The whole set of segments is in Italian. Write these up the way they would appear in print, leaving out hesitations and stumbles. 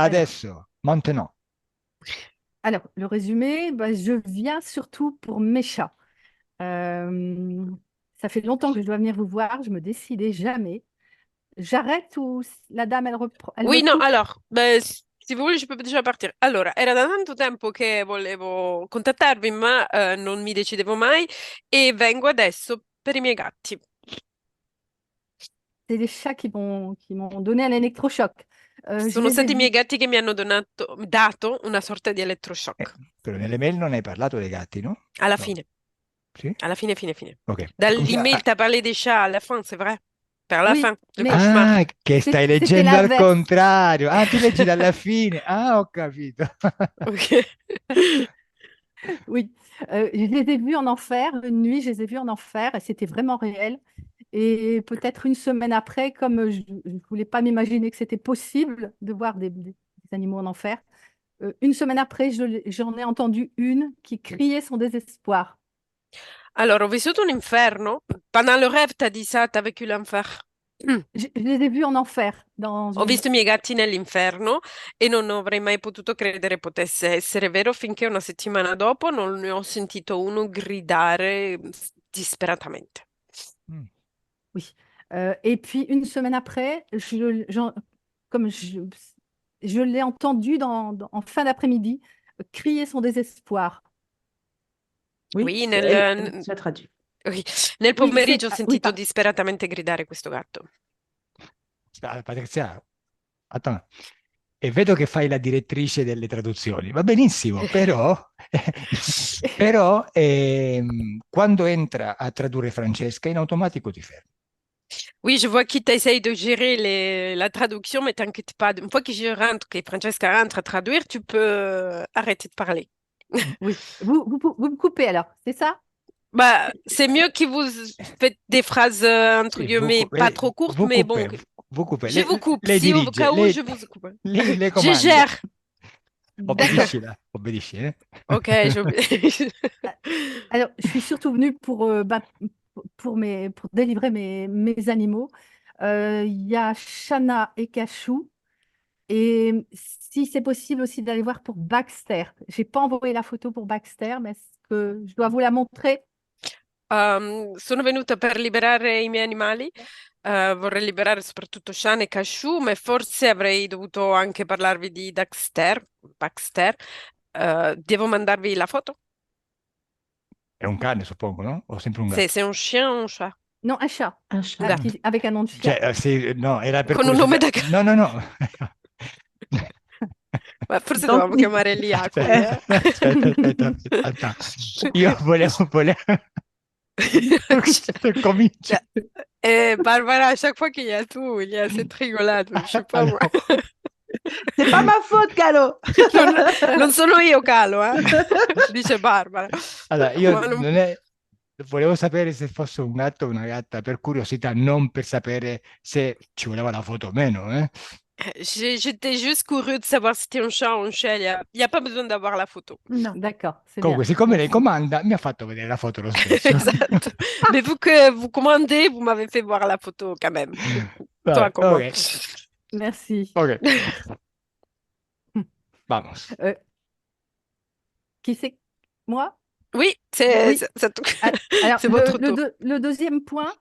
Alors, Adesso, maintenant. alors, le résumé, bah, je viens surtout pour mes chats. Euh, Ça fait longtemps que je dois venir vous voir, je me décidais jamais. J'arrête ou la dame, elle me Oui, no, coupe? allora, beh, se vuoi ci puoi già partire. Allora, era da tanto tempo che volevo contattarvi, ma non mi decidevo mai e vengo adesso per i miei gatti. C'est les chats qui m'ont donné un électrochoc. Je Sono les ai stati i miei vus. gatti che mi hanno dato una sorta di Eh, elettroshock. Però nelle mail non hai parlato dei gatti, no? Alla No. fine, Sì? alla fine. Ok. Dans Come si l'email, t'as parlé des chats à la fin, c'est vrai? Vers la Oui, fin, le mais cauchemar. Ah, che stai c'était leggendo al l'inverse. contrario. Ah, tu leggi dalla fine. Ah, ho capito. Ok. Oui, je les ai vus en enfer. Une nuit, je les ai vus en enfer et c'était vraiment réel. Et peut-être une semaine après, comme je ne voulais pas m'imaginer que c'était possible de voir des animaux en enfer, une semaine après, j'en ai entendu une qui criait son désespoir. Allora, ho vissuto un inferno. Pendant le rêve, t'as dit ça, t'as vécu l'enfer. Je les ai vus en enfer dans Ho une... visto i miei gatti nell'inferno e non avrei mai potuto credere potesse essere vero finché una settimana dopo non ne ho sentito uno gridare disperatamente. Mm. Oui. Et puis une semaine après, comme je l'ai entendu en fin d'après-midi crier son désespoir. Oui, Oui, elle ci ha tradotto. oui, nel Oui, pomeriggio ho oui, sentito disperatamente gridare questo gatto. Patrizia, attends. E vedo che fai la direttrice delle traduzioni. Va benissimo, però, però quando entra a tradurre Francesca, in automatico ti fermi. Oui, je vois qu'il t'essaye de gérer la traduction, mais t'inquiète pas. Une fois que je rentre, que Francesca rentre à traduire, tu peux arrêter de parler. oui. Vous me coupez alors, c'est ça? Bah, c'est mieux que vous faites des phrases, entre Sì, guillemets, pas trop courtes, vous mais bon, coupez, vous coupez. je vous coupe. Lei Si au dirige, cas où, je vous coupe. lei le Je comanda. gère. D'accord. Obbedisci, là, obbedisci, eh? Ok, Alors, je suis surtout venue pour délivrer mes animaux. Il y a Shana et Cachou. Et si c'est possible aussi d'aller voir pour Baxter. J'ai pas envoyé la photo pour Baxter, mais est-ce que je dois vous la montrer? Sono venuta per liberare i miei animali. Vorrei liberare soprattutto Shane e Cashew, ma forse avrei dovuto anche parlarvi di Baxter. Devo mandarvi la foto? È un cane, suppongo, no? O sempre un gatto? C'est un chien ou un chat? Non, un chat, Un Un chat. gatto. avec un nom de chien. Cioè, sì, no, era per Con un nome curiosità. da... No, no, no. Ma forse dovevamo Donc, chiamare Liacui, eh, eh? Aspetta. Io volevo... Cominci. Barbara, à chaque fois qu'il y a tout, il y a cette rigolade, je sais pas moi. Allora, c'est pas ma faute, Calo. Non, non sono io, Calo, dice Barbara. allora, io Ma non- non è... Volevo sapere se fosse un gatto o una gatta per curiosità, non per sapere se ci voleva la foto o meno, eh? J'étais juste curieux de savoir si c'était un chat ou un chien. Il y a pas besoin d'avoir la photo. Non. D'accord, c'est bien. Comunque, siccome lei Merci. comanda, mi ha fatto vedere la foto lo stesso. Exact. Mais vu que vous commandez, vous m'avez fait voir la photo quand même. Toi, Vabbè, comment? ok, Merci. ok, vamos. Euh, qui c'est? Moi? Oui, Oui. Alors, c'est votre tour. le deuxième point,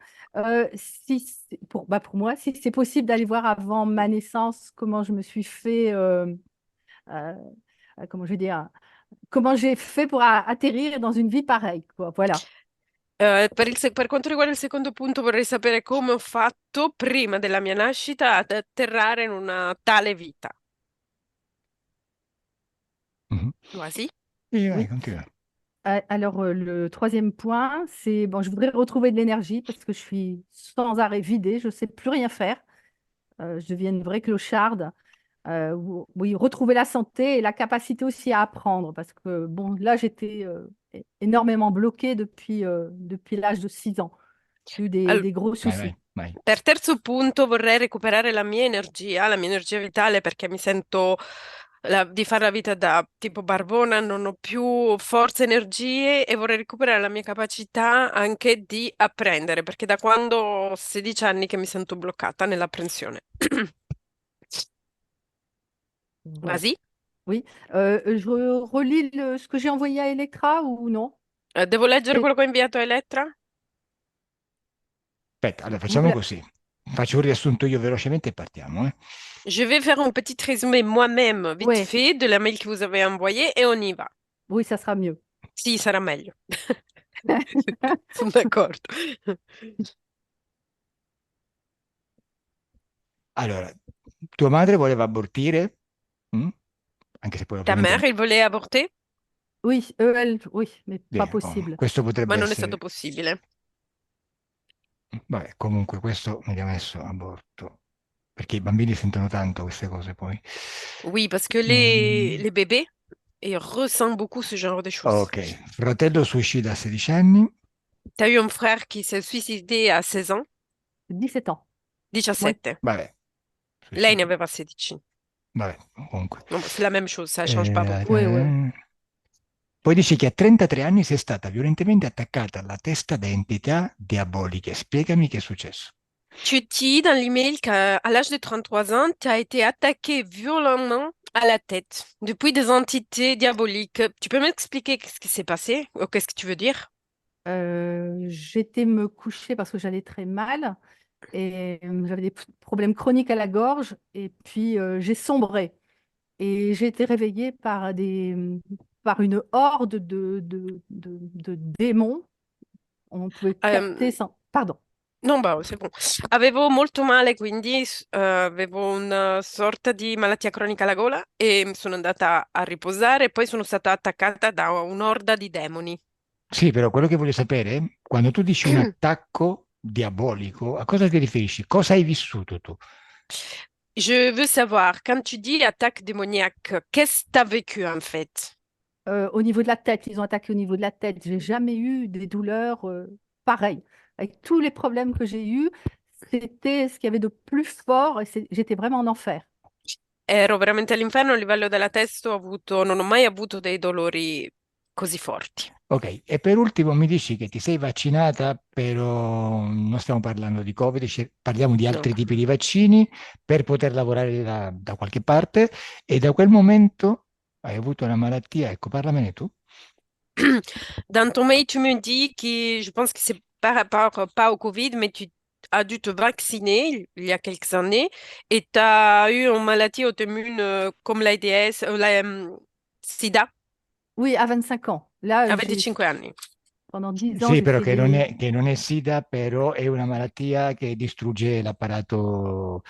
pour moi, si c'est possible d'aller voir avant ma naissance comment je me suis fait, euh, comment je vais dire, comment j'ai fait pour atterrir dans une vie pareille, quoi. Voilà. Per quanto riguarda il secondo punto, vorrei sapere come ho fatto prima della mia nascita ad atterrare in una tale vita. Mhm. Quasi? Sì, vai, Oui. continua. Alors, le troisième point, c'est, bon, je voudrais retrouver de l'énergie parce que je suis sans arrêt vidée, je ne sais plus rien faire. Je deviens une vraie clocharde. Oui, retrouver la santé et la capacité aussi à apprendre parce que, bon, là, j'étais énormément bloquée depuis l'âge de 6 ans. J'ai eu Al- des gros Vai, vai, soucis. vai. Per terzo punto vorrei recuperare la mia energia vitale perché mi sento di fare la vita da tipo barbona, non ho più forze, energie e vorrei recuperare la mia capacità anche di apprendere perché da quando ho 16 anni che mi sento bloccata nell'apprensione. Voilà. Vas-y. Oui. Je relis ce que j'ai envoyé à Electra ou non? Devo leggere Et quello che ho inviato a Elettra? Aspetta, allora vous facciamo così. Faccio un riassunto io velocemente e partiamo, eh. Je vais faire un petit résumé moi-même, vite Ouais, fait, de la mail que vous avez envoyée et on y va. oui, ça sera mieux. Sì, sarà meglio. Sono d'accordo. Allora, tua madre voleva abortire, mm? Anche se poi Ta ovviamente... mère, il voulait avorter, Oui, oui, mais pas Bene, possible. questo ma potrebbe non è stato essere... possibile. Vabbè, comunque questo mi ha messo aborto, perché i bambini sentono tanto queste cose poi. Oui, parce que Mm, les bébés, ils ressentent beaucoup ce genre de choses. ok, fratello suicida a 16 anni. T'as eu un frère qui s'est suicidé à 16 ans, 17 ans. Moi, 17. Vabbè, Lei ne suicidio. aveva 16. Vabbè, comunque. Non, c'est la même chose, ça change pas Eh, beaucoup. oui, oui. Poi dice che a 33 anni sei stata violentemente attaccata alla testa da entità diaboliche. Spiegami che è successo. Tu dis dans l'email qu'à l'âge de 33 ans, tu as été attaqué violemment à la tête depuis des entités diaboliques. Tu peux m'expliquer ce qui s'est passé ou qu'est-ce que tu veux dire? J'étais me coucher parce que j'allais très mal et j'avais des problèmes chroniques à la gorge et puis j'ai sombré et j'ai été réveillée par une horde de démons. On pouvait Euh, capter sans... Pardon. non, bah, c'est bon. Avevo molto male, quindi avevo una sorta di malattia cronica alla gola e sono andata a riposare e poi sono stata attaccata da un'orda di demoni. Sì, però quello che voglio sapere, quando tu dici un attacco diabolico, a cosa ti riferisci? Cosa hai vissuto tu? Je veux savoir, quand tu dis attaque démoniaque, qu'est-ce que tu as vécu en fait? Au niveau de la tête, ils ont attaqué au niveau de la tête. J'ai jamais eu des douleurs pareilles. Avec tous les problèmes que j'ai eus, c'était ce qu'il y avait de plus fort et j'étais vraiment en enfer. Ero veramente all'inferno a livello della testa, non ho mai avuto dei dolori così forti. Ok, e per ultimo mi dici che ti sei vaccinata, però non stiamo parlando di Covid, parliamo di No. altri tipi di vaccini per poter lavorare da qualche parte e da quel momento hai avuto una malattia, ecco, parlamene tu. Dans ton mail, tu me dis que je pense que c'est par rapport pas au Covid, mais tu as dû te vacciner il y a quelques années et tu as eu une maladie auto-immune comme l'AIDS, SIDA, Oui, à 25 ans. Là, a 25 anni. pendant 10 ans, Sì, j'ai però fait des... che non è SIDA, però è una malattia che distrugge l'apparato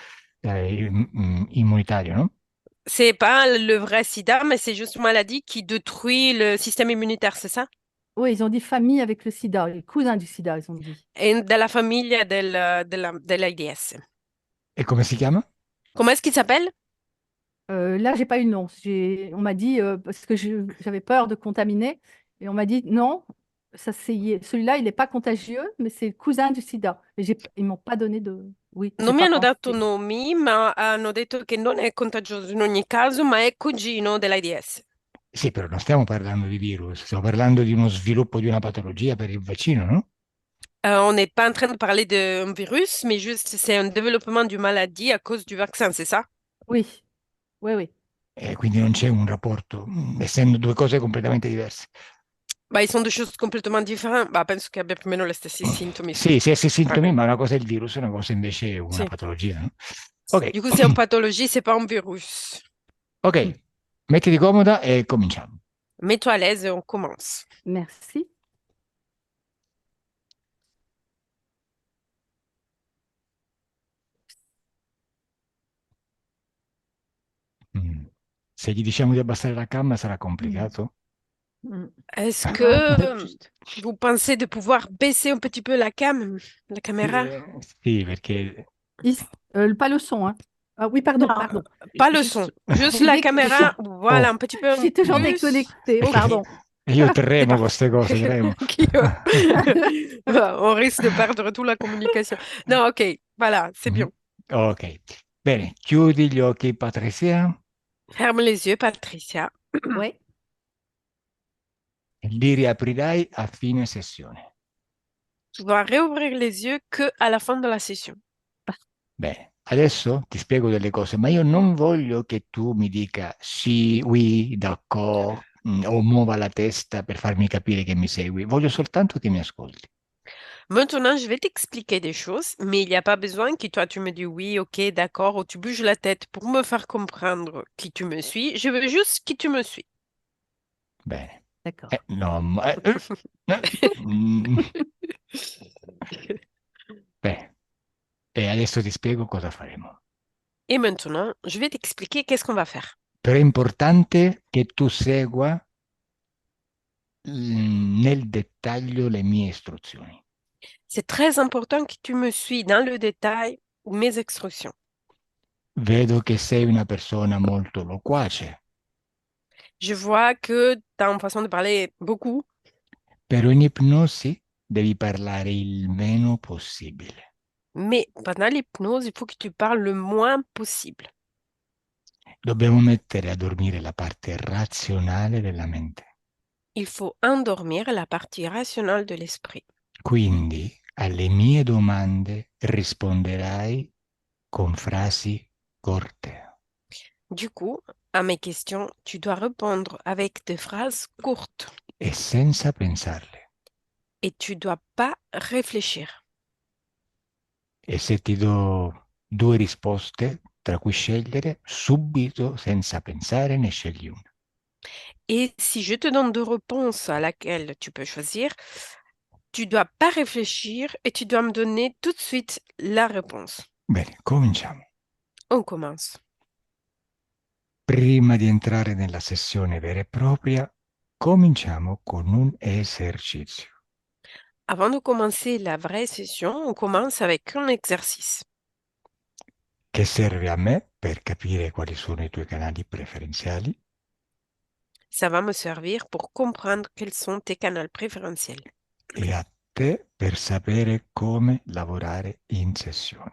immunitario, no? C'est pas le vrai SIDA, mais c'est juste une maladie qui détruit le système immunitaire, c'est ça? Oui, ils ont dit famille avec le sida, les cousins du sida, ils ont dit. Et della famiglia dell'AIDS. E come si chiama? Comment est-ce qu'il s'appelle? Là, j'ai pas eu le nom. On m'a dit, parce que j'avais peur de contaminer, et on m'a dit non, celui-là, il n'est pas contagieux, mais c'est le cousin du sida. Mais ils m'ont pas donné de... Oui, j'ai Non mi pas hanno dato pensé. nomi, ma hanno detto che non è contagioso in ogni caso, ma è cugino dell'AIDS. Sì, però non stiamo parlando di virus, stiamo parlando di uno sviluppo di una patologia per il vaccino, no? On n'est pas en train de parler d'un virus, mais juste c'est un développement d'une maladie à cause du vaccin, c'est ça? Oui, oui, oui. E quindi non c'è un rapporto, essendo due cose completamente diverse. Bah, ils sont deux choses complètement différentes. Bah, penso che abbia più o meno gli stessi sintomi. Sì, sì, sì, sintomi, Ok. ma una cosa è il virus, una cosa invece è una Sì. patologia, no? Ok, Du coup, c'est une pathologie, c'est pas un virus. ok, mettiti comoda e cominciamo. Mets-toi à l'aise et on commence. Merci. Mm. Se gli diciamo di abbassare la camera sarà Mm. complicato? Est-ce Ah. que Juste. vous pensez de pouvoir baisser un petit peu la caméra? Sì, perché... Pas le son, hein. Ah, oui, pardon, pardon. Pas le Juste- son, juste J'ai la des- caméra. Voilà, Oh. un petit peu Je suis toujours plus. déconnectée, Ok. pardon. Io C'est tremo con parfait. queste cose, tremo. Anch'io. On risque de perdre toute la communication. Non, ok, voilà, c'est bien. Ok, bene, chiudi gli occhi, Patrizia, Ferme les yeux, Patricia. Oui. e li riaprirai a fine sessione. Tu dois réouvrir les yeux que à la fin de la session. Bene, Adesso ti spiego delle cose, ma io non voglio che tu mi dica sì, oui, d'accord, o muova la testa per farmi capire che mi segui. Voglio soltanto che mi ascolti. Maintenant, je vais t'expliquer des choses, mais il n'y a pas besoin que toi tu me dis oui, ok, d'accord, ou tu bouges la tête pour me faire comprendre qui tu me suis. Je veux juste que tu me suis. Bene. D'accord. No, mm, bene. E adesso ti spiego cosa faremo. Et maintenant, je vais t'expliquer qu'est-ce qu'on va faire. Però è importante che tu segua nel dettaglio le mie istruzioni. C'est très important que tu me suis dans le détail mes instructions. Vedo che sei una persona molto loquace, Je vois que tu as une façon de parler beaucoup, però in ipnosi devi parlare il meno possibile. mais pendant l'hypnose, il faut que tu parles le moins possible. Dobbiamo mettere a dormire la parte razionale della mente. Il faut endormir la partie rationnelle de l'esprit. Quindi alle mie domande risponderai con frasi corte. Du coup, à mes questions, tu dois répondre avec des phrases courtes E senza pensarle. et tu dois pas réfléchir. E se ti do due risposte tra cui scegliere, subito, senza pensare, ne scegli una. Et si je te donne deux réponses à laquelle tu peux choisir, tu dois pas réfléchir et tu dois me donner tout de suite la réponse. Bene, cominciamo. On commence. Prima di entrare nella sessione vera e propria, cominciamo con un esercizio Avant de commencer la vraie session, on commence avec un exercice. che serve a me per capire quali sono i tuoi canali preferenziali Ça va me servir pour comprendre quels sont tes canaux préférentiels. e a te per sapere come lavorare in sessione.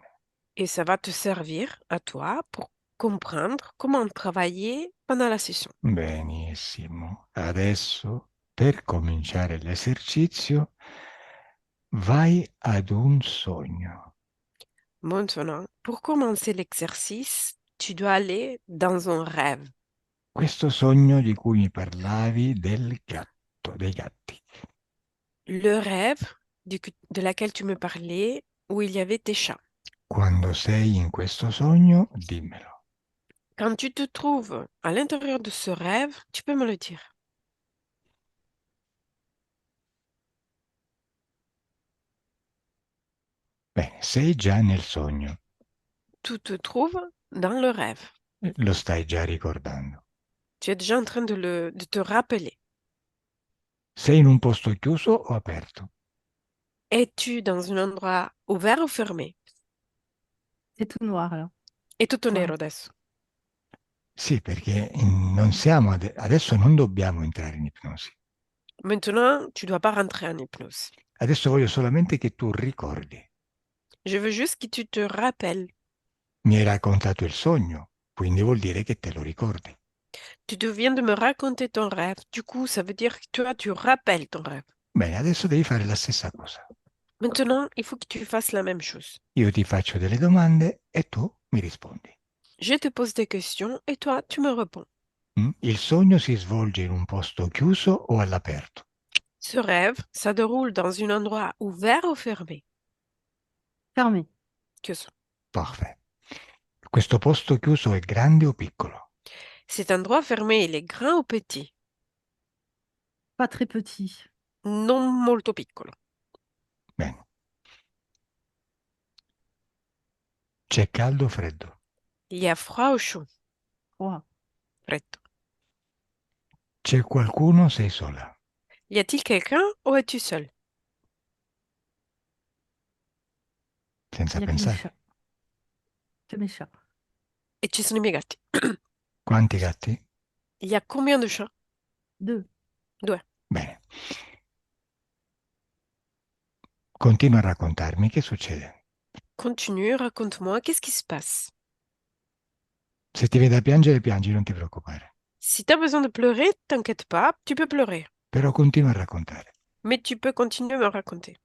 Et ça va te servir à toi pour comprendre comment travailler pendant la session. Benissimo. Adesso, per cominciare l'esercizio, vai ad un sogno. Maintenant, pour commencer l'exercice, tu dois aller dans un rêve. Questo sogno di cui mi parlavi del gatto, dei gatti. Le rêve de laquelle tu me parlais, où il y avait tes chats. Quando sei in questo sogno, dimmelo. Quand tu te trouves à l'intérieur de ce rêve, tu peux me le dire. Bene, sei già nel sogno, Tu te trouves dans le rêve. lo stai già ricordando. Tu es déjà en train de te rappeler. Sei in un posto chiuso o aperto? Es-tu dans un endroit ouvert ou fermé? C'est tout noir alors. È tutto Ouais. nero adesso. Sì, perché non siamo adesso non dobbiamo entrare in ipnosi. Maintenant, tu dois pas rentrer en hypnose. Adesso voglio solamente che tu ricordi. Je veux juste que tu te rappelles. Mi hai raccontato il sogno, quindi vuol dire che te lo ricordi. Tu te viens de me raconter ton rêve. Du coup, ça veut dire que toi, tu rappelles ton rêve. Bene, adesso devi fare la stessa cosa. Maintenant, il faut que tu fasses la même chose. Io ti faccio delle domande e tu mi rispondi. Je te pose des questions et toi, tu me réponds. Il sogno si svolge in un posto chiuso o all'aperto? Ce rêve, ça déroule dans un endroit ouvert ou fermé? Fermé. Chiuso. Perfetto. Questo posto chiuso è grande o piccolo? Cet endroit fermé, il est grand ou petit? Pas très petit. Non molto piccolo. Bene. C'è caldo o freddo? Il y a froid ou chaud? Froid. Freddo. C'è qualcuno o sei sola? Y a-t-il quelqu'un ou es-tu seul? Senza Il y a que mes pensare. chats. Que mes chats. E ci sono i miei gatti. Quanti gatti? Il y a combien de chats? 2. Due. Bene. Continua a raccontarmi che succede. Continue, raconte-moi, qu'est-ce qui se passe? Se ti vede a piangere, piangi, non ti preoccupare. Si tu as besoin de pleurer, t'inquiète pas, tu peux pleurer. Però continua a raccontare. Mais tu peux continuer à me raconter.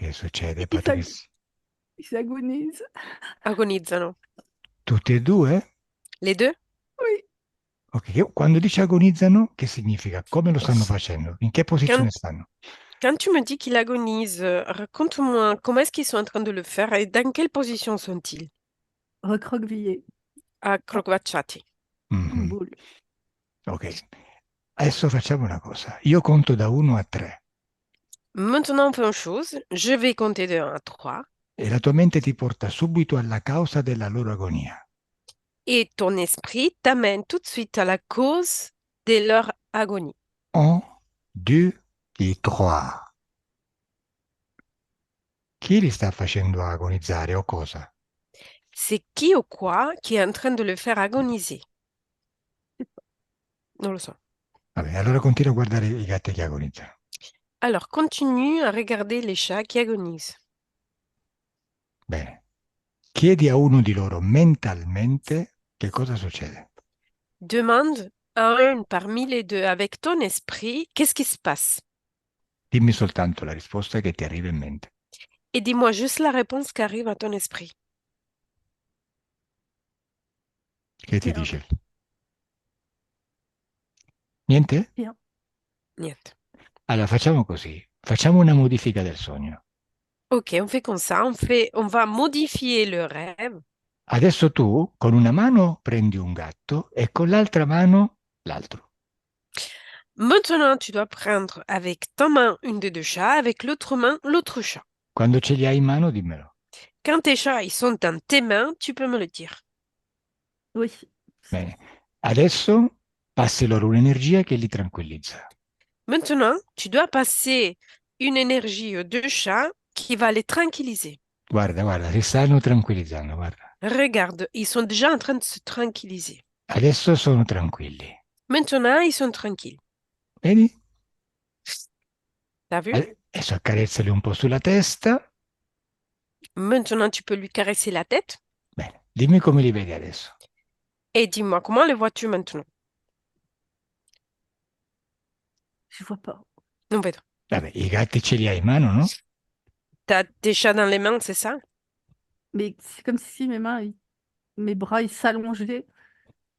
Che succede, Ils Patrice? ils s'agonisent. Agonizzano. Tutti e due? Les deux? Oui. Ok, quando dici agonizzano, che significa? Come lo stanno facendo? In che Quand, posizione stanno? quand tu me dis qu'il agonise, raconte-moi comment est-ce qu'ils sont en train de le faire et dans quelle position sont-ils? Recroquevillés. Accrochati. En Mhm. boule. Ok, adesso facciamo una cosa. Io conto da 1 a 3 Maintenant, on fait une chose. Je vais compter de 1 à 3 e la tua mente ti porta subito alla causa della loro agonia. et ton esprit t'amène tout de suite à la cause de leur agonie. 1, 2 et 3. Chi li sta facendo agonizzare o cosa? C'est qui ou quoi qui est en train de le faire agoniser? Non le so. Vabbè, allora continua a guardare i gatti che agonizzano. Alors, continue à regarder les chats qui agonisent. Bene. Chiedi a uno di loro mentalmente che cosa succede. Demande à un parmi les deux avec ton esprit qu'est-ce qui se passe. Dimmi soltanto la risposta che ti arriva in mente. Et dis-moi juste la réponse qui arrive à ton esprit. Che ti Rien. dice? Niente? Rien. Niente. Allora facciamo così. Facciamo una modifica del sogno. Ok, on fait comme ça. On va modifier le rêve. Adesso tu con una mano prendi un gatto e con l'altra mano l'altro. Maintenant, tu dois prendre avec ta main une des deux chats, avec l'autre main l'autre chat. Quando ce li hai in mano, dimmelo. Quand tes chats ils sont dans tes mains, tu peux me le dire. Oui. Bene. Adesso passi loro un'energia che li tranquillizza. Maintenant, tu dois passer une énergie aux deux chats qui va les tranquilliser. Guarda, guarda, si stanno tranquillizzando, guarda. Regarde, ils sont déjà en train de se tranquilliser. Adesso sono tranquilli. Maintenant, ils sont tranquilles. Vedi? T'as vu? Adesso accarezzali un po' sulla testa. Maintenant, tu peux lui caresser la tête. Bene, dimmi come li vedi adesso. Et dis-moi, comment les vois-tu maintenant? Je vois pas. Non, vedo. Vabbè, i gatti ce li hai in mano, no? T'as tes chats dans les mains, c'est ça? Mais c'est comme si mes bras, ils s'allongeaient.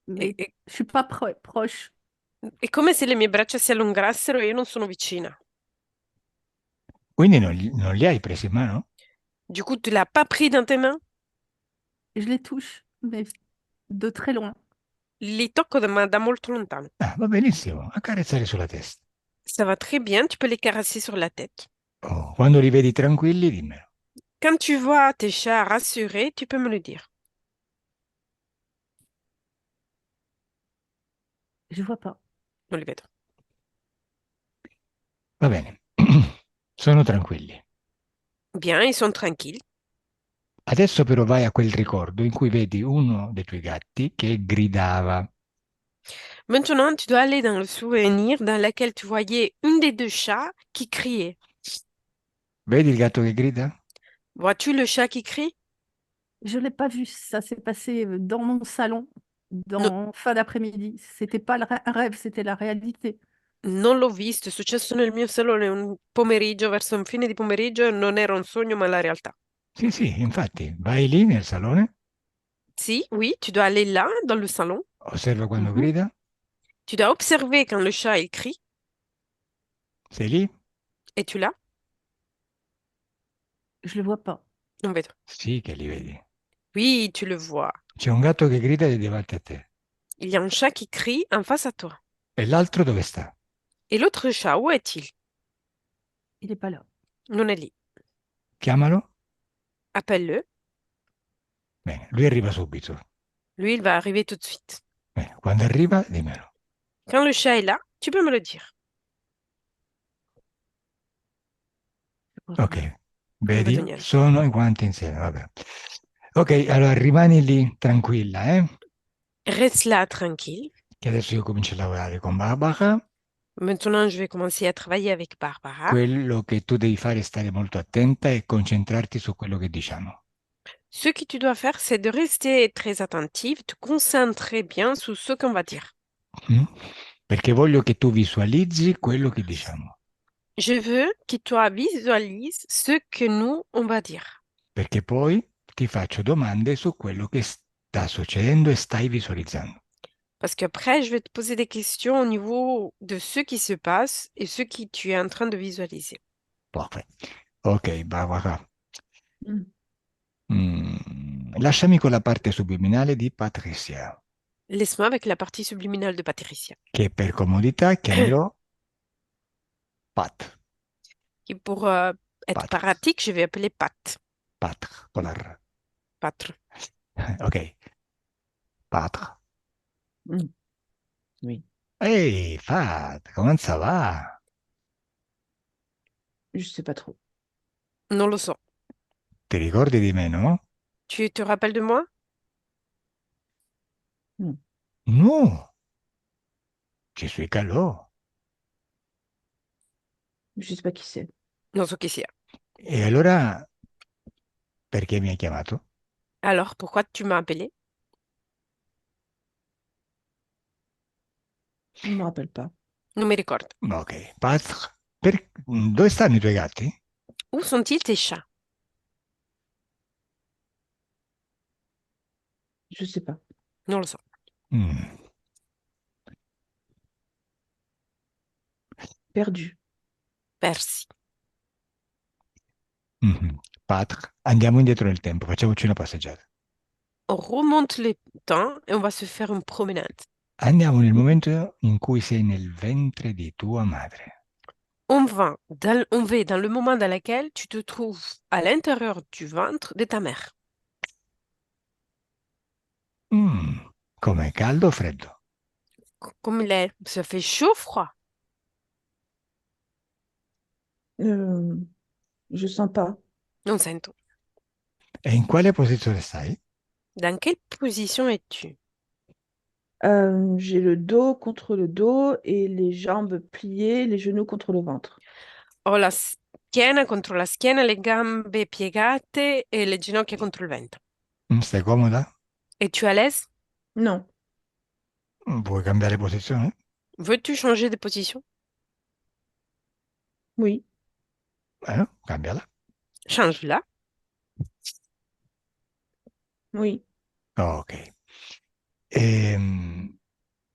Mais E, je suis pas proche. è come se le mie braccia si allungassero e io non sono vicina. Quindi non li hai presi in mano? Du coup, tu l'as pas pris dans tes mains? Je les touche, mais de très loin. Li tocco ma da molto lontano. Ah, va benissimo, accarezzare sulla testa. Ça va très bien, tu peux les caresser sur la tête. Oh, quando li vedi tranquilli, dimmelo. Quand tu vois tes chats rassurés, tu peux me le dire. Je vois pas. Non li vedo. Va bene, sono tranquilli. Bien, ils sont tranquilles. Adesso però vai a quel ricordo in cui vedi uno dei tuoi gatti che gridava. Maintenant, tu dois aller dans le souvenir dans lequel tu voyais une des deux chats qui criait. Vedi il gatto che grida? Vois-tu le chat qui crie? Je l'ai pas vu. Ça s'est passé dans mon salon, No- fin d'après-midi. C'était pas un rêve, c'était la réalité. non l'ho visto, è successo nel mio salone un pomeriggio, verso un fine di pomeriggio, e non era un sogno, ma la realtà. Sì, sì, infatti, vai lì nel salone, Si, oui, tu dois aller là, dans le salon. osserva quando Mhm. grida, Tu dois observer quand le chat il crie, sei lì? et tu l'as. Je le vois pas. Non vedo. Sì che li vedi. Oui, tu le vois. C'è un gatto che grida di davanti a te. Il y a un chat qui crie en face à toi. E l'altro dove sta? Et l'autre chat, où est-il? Il est pas là. Non è lì. Chiamalo? Appelle-le. Bene, lui arriva subito. Lui, il va arriver tout de suite. Bene, quando arriva, dimmelo. Quand le chat est là, tu peux me le dire. Je vois Ok, rien. vedo vedi? niente. Sono i guanti insieme, vabbè. Ok, allora rimani lì tranquilla, Reste là tranquille. che adesso io comincio a lavorare con Barbara. Maintenant, je vais commencer à travailler avec Barbara. Quello che tu devi fare è stare molto attenta e concentrarti su quello che diciamo. Ce que tu dois faire, c'est de rester très attentif, te concentrer bien sur ce qu'on va dire. Mm? Perché voglio che tu visualizzi quello che diciamo. Je veux que toi visualises ce que nous, on va dire. perché poi ti faccio domande su quello che sta succedendo e stai visualizzando. Parce qu'après, je vais te poser des questions au niveau de ce qui se passe et ce que tu es en train de visualiser. Parfait. Ok, va qua. Mm. Lasciami con la parte subliminale di Patricia, Laisse-moi avec la partie subliminale de Patricia, che per comodità chiamerò Pat. qui pour être Pat. pratique, je vais appeler Pat. Pat, con la R. Patre. Ok, Pat. Mm. Oui. Ehi, Pat, come ça va? Je sais pas trop. Non lo so. Ti ricordi di me, no? Tu te rappelles de moi? Mm. No, je suis Calò. Je sais pas qui c'est. Non so chi sia. E allora, perché mi hai chiamato? Alors, pourquoi tu m'as appelé? Je me rappelle pas. Non mi ricordo. Ok, Pat, dove stanno i tuoi gatti? Où sont-ils tes chats? Je sais pas. Non lo so. Mm. Perdu. Persi. Mhm. Pat, andiamo indietro nel tempo, facciamoci una passeggiata. On remonte le temps et on va se faire une promenade. Andiamo nel momento in cui sei nel ventre di tua madre. On va dans le moment dans lequel tu te trouves à l'intérieur du ventre de ta mère. Com'è caldo o freddo? Comme il est, ça fait chaud, froid. Euh, je sens pas. Non sento. E in quale posizione stai? Dans quelle position es-tu? J'ai le dos contre le dos et les jambes pliées, les genoux contre le ventre. Ho la schiena contro la schiena, le gambe piegate e le ginocchia contro il ventre. Stai comoda? Es-tu à l'aise? Non. Vuoi cambiare posizione? Veux-tu changer de position? Oui. Cambiala. Change-la. Oui. Ok.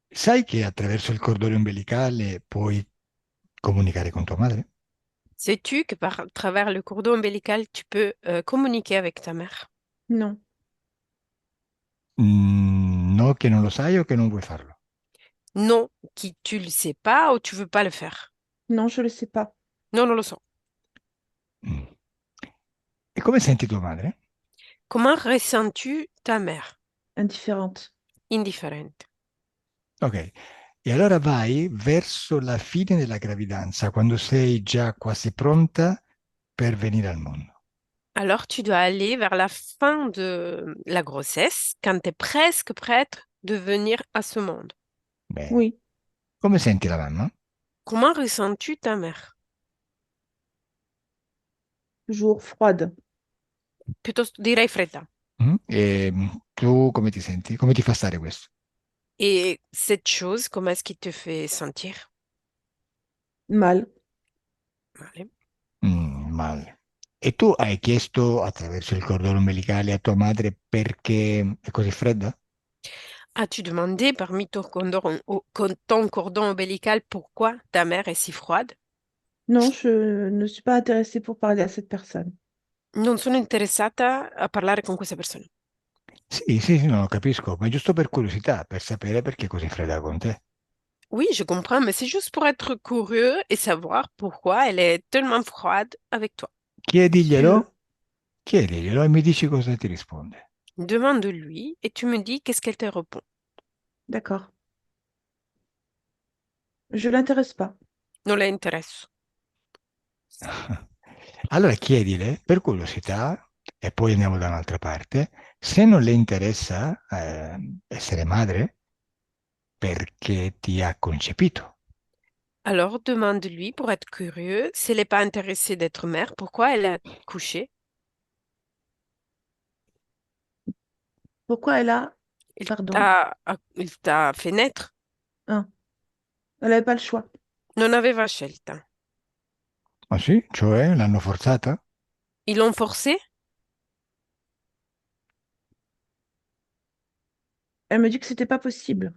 Sai che attraverso il cordone ombelicale puoi comunicare con tua madre? Sais-tu que par travers le cordon ombilical, tu peux communiquer avec ta mère? Non. No, che non lo sai o che non vuoi farlo? Non, qui tu le sais pas ou tu veux pas le faire? Non, je le sais pas. Non, non lo so. Mm. E come senti tua madre? Comment ressens-tu ta mère? Indifférente. Indifferente. Ok. E allora vai verso la fine della gravidanza, quando sei già quasi pronta per venire al mondo. Alors, tu dois aller vers la fin de la grossesse, quand tu es presque prête de venir à ce monde. Bene. Oui. Come senti la mamma? Comment ressens-tu ta mère? Toujours froide. Piuttosto direi fredda. E tu come ti senti? Come ti fa stare questo? Et cette chose, comment est-ce qu'il te fait sentir? Mal. Male. Male. E tu hai chiesto attraverso il cordone ombelicale a tua madre perché è così fredda? As-tu demandé parmi ton cordon ombilical pourquoi ta mère est si froide? Non, je ne suis pas intéressée pour parler à cette personne. Non sono interessata a parlare con questa persona. Sì, sì, sì, no, lo capisco, ma è giusto per curiosità, per sapere perché è così fredda con te. Oui, je comprends, mais c'est juste pour être curieux et savoir pourquoi elle est tellement froide avec toi. Si tu veux. Chiediglielo e mi dici cosa ti risponde. Demande-lui et tu me dis qu'est-ce qu'elle te répond. D'accord. Je l'intéresse pas. Non le interessa. Allora chiedile per curiosità, e poi andiamo da un'altra parte, se non le interessa essere madre, perché ti ha concepito. Alors demande-lui pour être curieux, si elle n'est pas intéressée d'être mère, pourquoi elle a couché? Pourquoi elle a... Il Pardon. t'a fait naître? Hein. Elle n'avait pas le choix. Non aveva scelta. Ah sì? Cioè l'hanno forzata? Ils l'ont forcé? Elle me dit que c'était pas possible.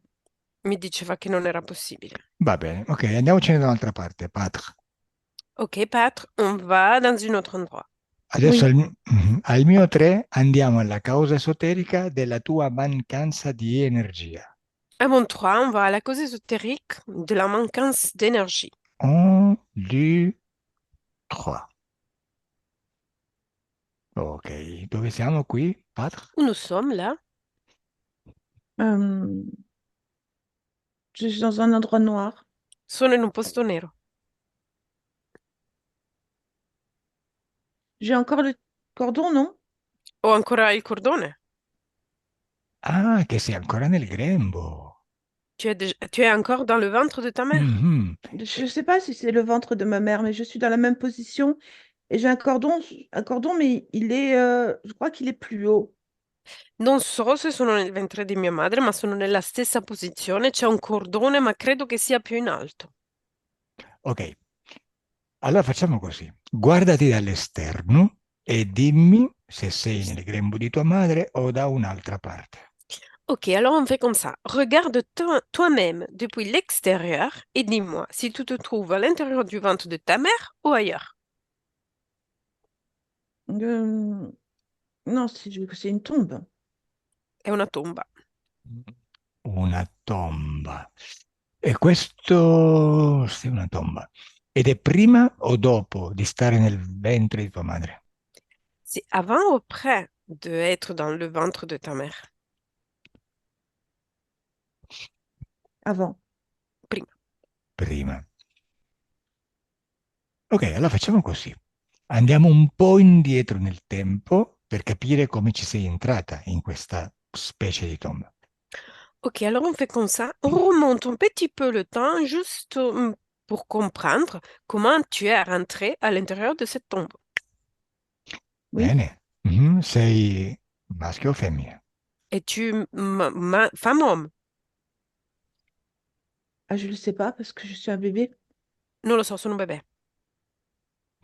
Mi diceva che non era possibile. Va bene, ok, andiamocene da un'altra parte, Patra. Ok, Pâtre, on va dans un autre endroit. Adesso Oui. al mio 3 andiamo alla causa esoterica della tua mancanza di energia. À mon 3, on va à la cause ésotérique de la manquance d'énergie. 1, 2, 3. Ok, dove siamo qui, Patra? Où nous sommes là? Euh, je suis dans un endroit noir. Sono in un posto nero. J'ai encore le cordon, non? Ho ancora il cordone. Ah, che sei ancora nel grembo. Tu es encore dans le ventre de ta mère. Mhm. Je ne sais pas si c'est le ventre de ma mère, mais je suis dans la même position et j'ai un cordon, mais je crois qu'il est plus haut. Non so se sono nel ventre di mia madre, ma sono nella stessa posizione. C'è un cordone, ma credo che sia più in alto. Ok, allora facciamo così. Guardati dall'esterno e dimmi se sei nel grembo di tua madre o da un'altra parte. Ok, alors on fait comme ça. Regarde toi-même depuis l'extérieur et dis-moi si tu te trouves à l'intérieur du ventre de ta mère ou ailleurs. Euh, non, c'est une tombe. È una tomba. Una tomba. E questo sì, una tomba. Ed è prima o dopo di stare nel ventre di tua madre? C'est avant ou après d'être dans le ventre de ta mère? Avant. Prima. Prima. Ok, allora facciamo così. Andiamo un po' indietro nel tempo per capire come ci sei entrata in questa specie di tomba. Ok, alors on fait comme ça. On remonte un petit peu le temps juste pour comprendre comment tu es rentré à l'intérieur de cette tombe. Oui. Bene. Mhm. Sei maschio o femmina? Es-tu femme-homme? Ah, je ne le sais pas parce que je suis un bébé. Non lo so, sono un bebè.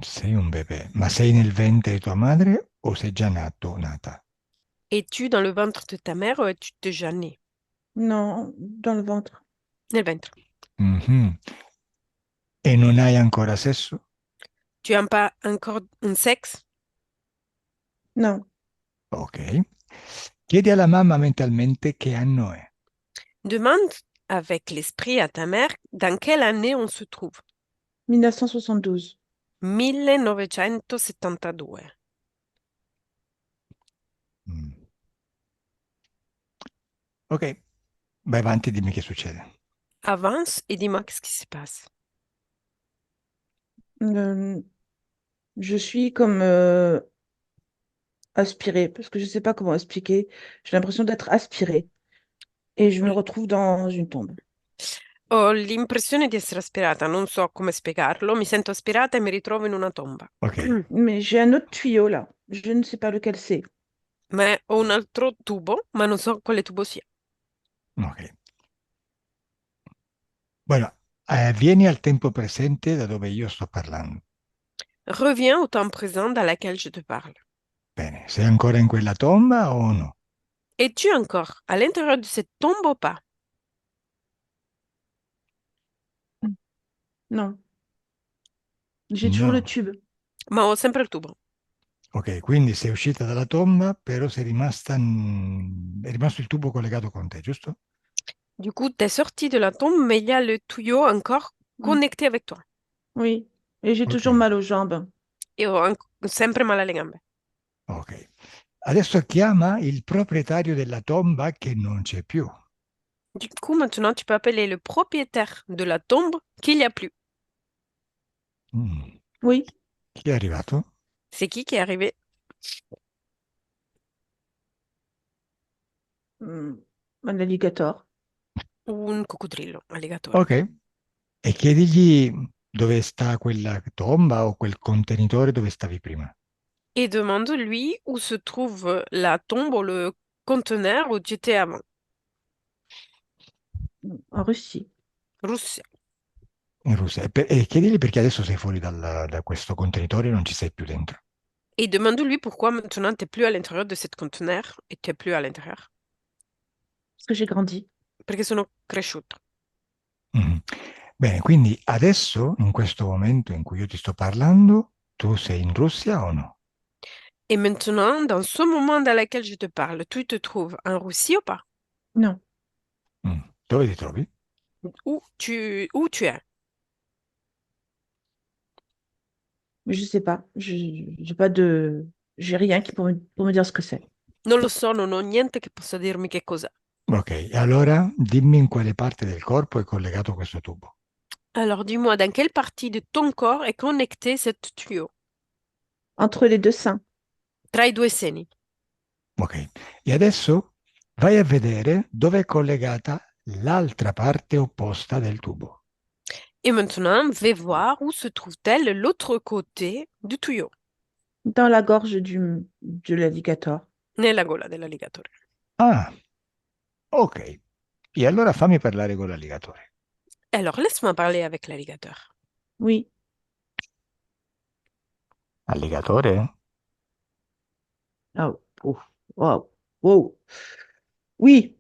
Sei un bebè, ma sei nel ventre di tua madre o sei già nato, nata? Es-tu dans le ventre de ta mère ou es-tu déjà né? Non, dans le ventre. Nel ventre. Mhm. E non hai ancora sesso? Tu n'as pas encore un sexe? Non. Ok. Chiedi alla mamma mentalmente che anno è. Demande avec l'esprit à ta mère dans quelle année on se trouve. 1972. 1972. Mm. Ok, vai avanti, dimmi che succede. Avance et dis-moi qu'est-ce qui se passe. Euh, je suis comme aspirée parce que je ne sais pas comment expliquer. J'ai l'impression d'être aspirée et je me retrouve dans une tombe. Ho l'impressione di essere aspirata, non so come spiegarlo. Mi sento aspirata e mi ritrovo in una tomba. Ok, Mais j'ai un autre tuyau là. Je ne sais pas lequel c'est. Ma ho un altro tubo, ma non so quale tubo sia. ok. Bueno, vieni al tempo presente da dove io sto parlando. Reviens au temps présent dans lequel je te parle. Bene, sei ancora in quella tomba o no? Es-tu encore à l'intérieur de cette tombe ou pas? Non, j'ai toujours le No. tube. Ma ho sempre il tubo. Ok, quindi sei uscita dalla tomba, però sei rimasta, è rimasto il tubo collegato con te, giusto? Du coup, t'es sorti de la tombe, mais il y a le tuyau encore Mm. connecté avec toi. Oui, et j'ai Ok, toujours mal aux jambes. E ho sempre male alle gambe. ok. Adesso chiama il proprietario della tomba che non c'è più. Du coup, maintenant, tu peux appeler le propriétaire de la tombe qu'il n'y a plus. Mm. Oui, Chi è arrivato? C'est qui est arrivé? mm, un alligator. Un coccodrillo, alligatore. Ok, e chiedigli dove sta quella tomba o quel contenitore dove stavi prima. Et demande-lui où se trouve la tombe ou le conteneur où tu étais avant. En Russie. Russia. in Russia. E chiedili perché adesso sei fuori da questo contenitore e non ci sei più dentro. Et demande-lui pourquoi maintenant tu n'es plus à l'intérieur de cette conteneur et tu n'es plus à l'intérieur. Parce que j'ai grandi. Perché sono cresciuto. Mhm. Bene, quindi adesso, in questo momento in cui io ti sto parlando, tu sei in Russia o no? Et maintenant, dans ce moment dans lequel je te parle, tu te trouves en Russie ou pas? Non, Dove ti trovi? Où tu es? mais je sais pas. J'ai pas de, j'ai rien pour me dire ce que c'est. Non lo so, non ho niente che possa dirmi che cos'è. Ok, e allora dimmi in quale parte del corpo è collegato questo tubo. Alors dis-moi, dans quelle partie de ton corps est connecté cet tuyau? Entre les deux seins. Tra i due seni. Ok, e adesso vai a vedere dove è collegata l'altra parte opposta del tubo. Et maintenant, vais voir où se trouve-t-elle l'autre côté du tuyau, Dans la gorge de l'alligator. nella gola dell'alligatore. Ah, ok. E allora fammi parlare con l'alligatore. Alors, laisse-moi parler avec l'alligator. Oui. Alligatore? Oh, oh, wow, wow. Oui.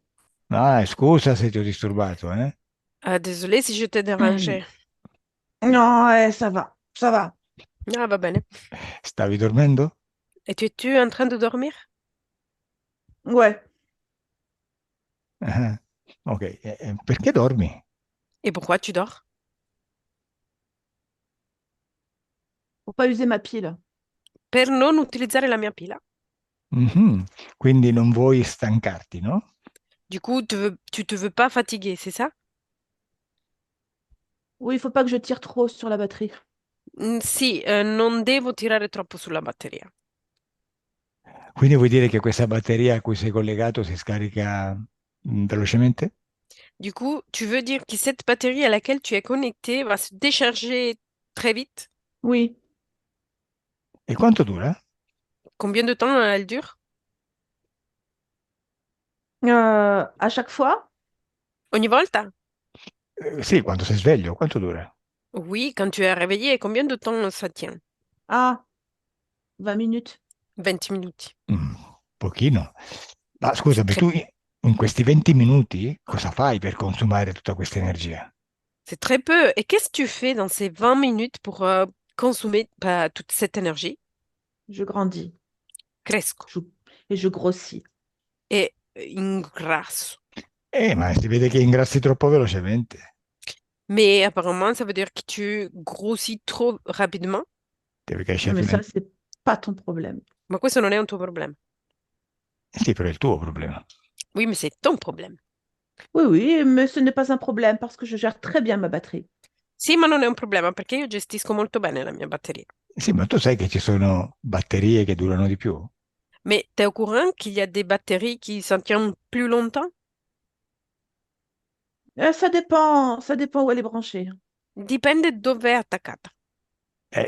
Ah, scusa se ti ho disturbato, eh? Ah, désolée si je t'ai Hmm. dérangé. Non, ça va, ça va. Ah, va bene. Stavi dormendo? Et tu es en train de dormir? Ouais. Ah, ok, perché dormi? Et pourquoi tu dors? Faut pas user ma pile. Per non utilizzare la mia pila. Mhm. Quindi non vuoi stancarti, no? Du coup, tu te veux pas fatiguer, c'est ça? Oui, il faut pas que je tire trop sur la batterie. Sì, non devo tirare troppo sulla batteria. Quindi vuoi dire che questa batteria a cui sei collegato si scarica velocemente? Du coup, tu veux dire que cette batterie à laquelle tu es connecté va se décharger très vite? Oui. E quanto dura? Combien de temps elle dure? À chaque fois? Ogni volta? Sì, quando sei sveglio, quanto dura? Oui, quand tu es réveillé, combien de temps ça tient? Ah, 20 minutes. 20 minuti. Pochino. Ma C'est scusami, très, tu in questi 20 minuti cosa fai per consumare tutta questa energia? c'est très peu. Et qu'est-ce que tu fais dans ces 20 minutes pour consommer bah, toute cette énergie? Je grandis. Cresco Je- et je grossis. et ingrasso. Ma si vede che ingrassi troppo velocemente. Mais apparemment, ça veut dire que tu grossis trop rapidement. Devi crescere Mais più ça, lentamente. c'est pas ton problème. Ma questo non è un tuo problema. Sì, però è il tuo problema. Oui, mais c'est ton problème. Oui, oui, mais ce n'est pas un problème parce que je gère très bien ma batterie. Sì, ma non è un problema perché io gestisco molto bene la mia batteria. Sì, ma tu sai che ci sono batterie che durano di più? Mais t'es au courant qu'il y a des batteries qui s'en tiennent plus longtemps? Ça dépend où elle est branchée. Dipende dove è attaccata.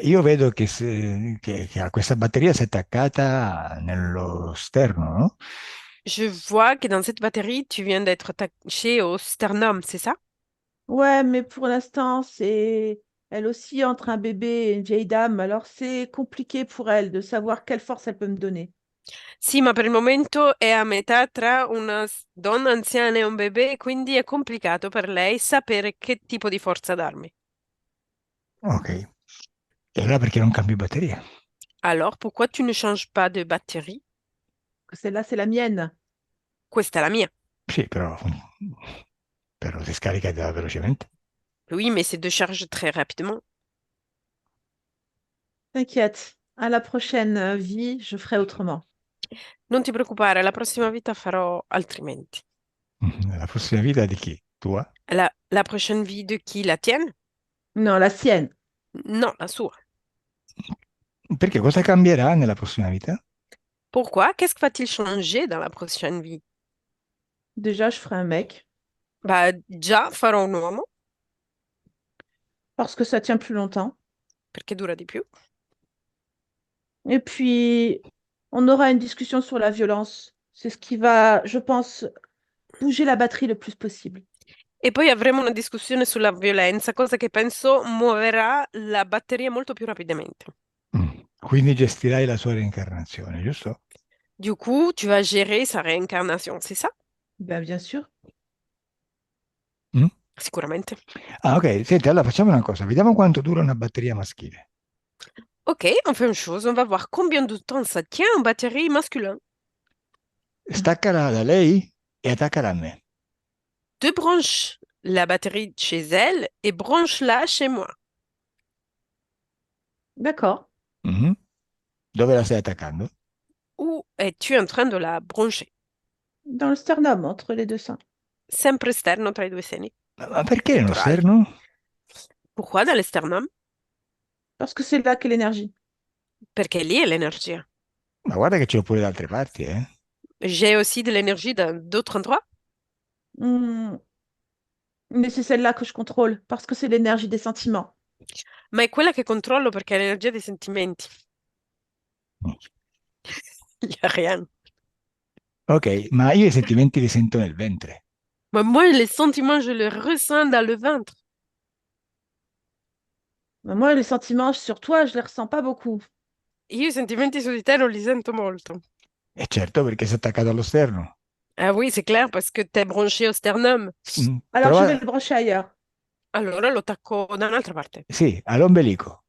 Io vedo che a questa batteria si è attaccata nello sterno, no? Je vois que dans cette batterie, tu viens d'être attaché au sternum, c'est ça? Ouais, mais pour l'instant, c'est elle aussi entre un bébé et une vieille dame, alors c'est compliqué pour elle de savoir quelle force elle peut me donner. Sì, ma per il momento è a metà tra una donna anziana e un bebè, quindi è complicato per lei sapere che tipo di forza darmi. Ok. E allora perché non cambi batteria? Alors, pourquoi tu ne changes pas de batterie? Celle-là, c'est la mienne. Questa è la mia. Sì, però si scarica velocemente. Oui, mais c'est de charge très rapidement. T'inquiète, à la prochaine vie, je ferai autrement. Non ti preoccupare, la prossima vita farò altrimenti. La prossima vita di chi? Tua? La prochaine vie de qui? La tienne? Non, la sienne. Non, la sua. Perché cosa cambierà nella prossima vita? Pourquoi? Qu'est-ce que va-t-il changer dans la prochaine vie? Déjà, je ferai un mec Bah, già farò un uomo, parce que ça tient plus longtemps. perché dura di più. Et puis, on aura une discussion sur la violence. C'est ce qui va, je pense, bouger la batterie le plus possible. E poi avremo una discussione sulla violenza, cosa che penso muoverà la batteria molto più rapidamente. Quindi gestirai la sua reincarnazione, giusto? Du coup, tu vas gérer sa réincarnation, c'est ça? Ben, bien sûr. Mm? Sicuramente. Ah, ok. Senti, allora facciamo una cosa. Vediamo quanto dura una batteria maschile. Ok, on fait une chose, on va voir combien de temps ça tient en batterie masculin. Staccala da lei e attaccala a me. Tu branches la batterie chez elle et branche-la chez moi. D'accord. Mhm. Dove la stai attaccando? Où es-tu en train de la brancher? Dans le sternum, entre les deux seins. Sempre esterno tra i due seni Ma perché nello pettorali. sterno? Pourquoi dans l'esternum? Parce que c'est là qu'est l'énergie. Perché lì è l'energia. Ma guarda che ce l'ho pure da altre parti, eh? J'ai aussi de l'énergie dans d'autres endroits, Hmm, mais c'est celle-là que je contrôle, parce que c'est l'énergie des sentiments. ma è quella che controllo perché è l'energia dei sentimenti. Il y a rien. Ok, ma io i sentimenti li sento nel ventre. Mais moi, les sentiments, je les ressens dans le ventre. Mais moi, les sentiments sur toi, je les ressens pas beaucoup. Io i sentimenti su di te non li sento molto. E certo, perché sei attaccato allo sterno. Ah oui, c'est clair, parce que t'es branché au sternum. Alors, je vais Prova, le brancher ailleurs. Allora lo attacco da un'altra parte. sì, all'ombelico.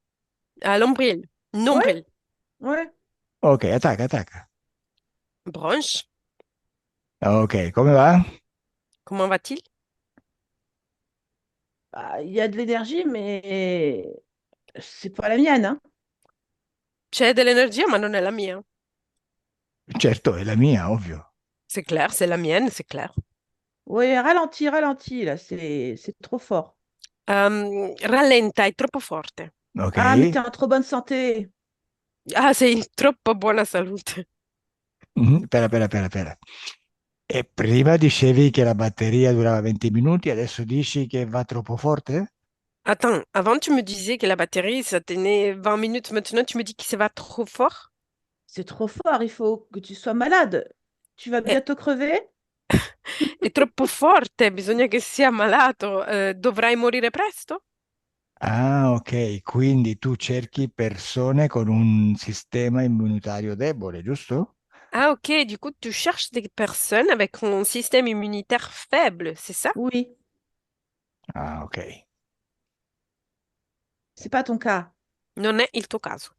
À l'ombril. Ouais, Nombril. ouais. Ok, attacca, attacca. Branche. Ok, come va? Comment va-t-il? Bah, il y a de l'énergie, mais c'est pas la mienne, hein. C'è dell'energia, ma non è la mia. Certo, è la mia, ovvio. C'est clair, c'est la mienne, c'est clair. Oui, ralentis, ralentis, là, c'est trop fort. Rallenta, è troppo forte. Ok? Ah, mais t'es en trop bonne santé. Ah, sei in troppo buona salute. Spera. E prima dicevi che la batteria durava 20 minuti, adesso dici che va troppo forte? Attends, avant tu me disais que la batterie, ça tenait 20 minutes. Maintenant, tu me dis que ça va trop fort. C'est trop fort, il faut que tu sois malade. Tu vas È, bientôt crever? è troppo forte, bisogna che sia malato. Dovrai morire presto? Ah, ok, quindi tu cerchi persone con un sistema immunitario debole, giusto? Ah, ok, du coup, tu cherches des personnes avec un système immunitaire faible, c'est ça? Oui, Ah, ok. c'est pas ton cas. Non è il tuo caso.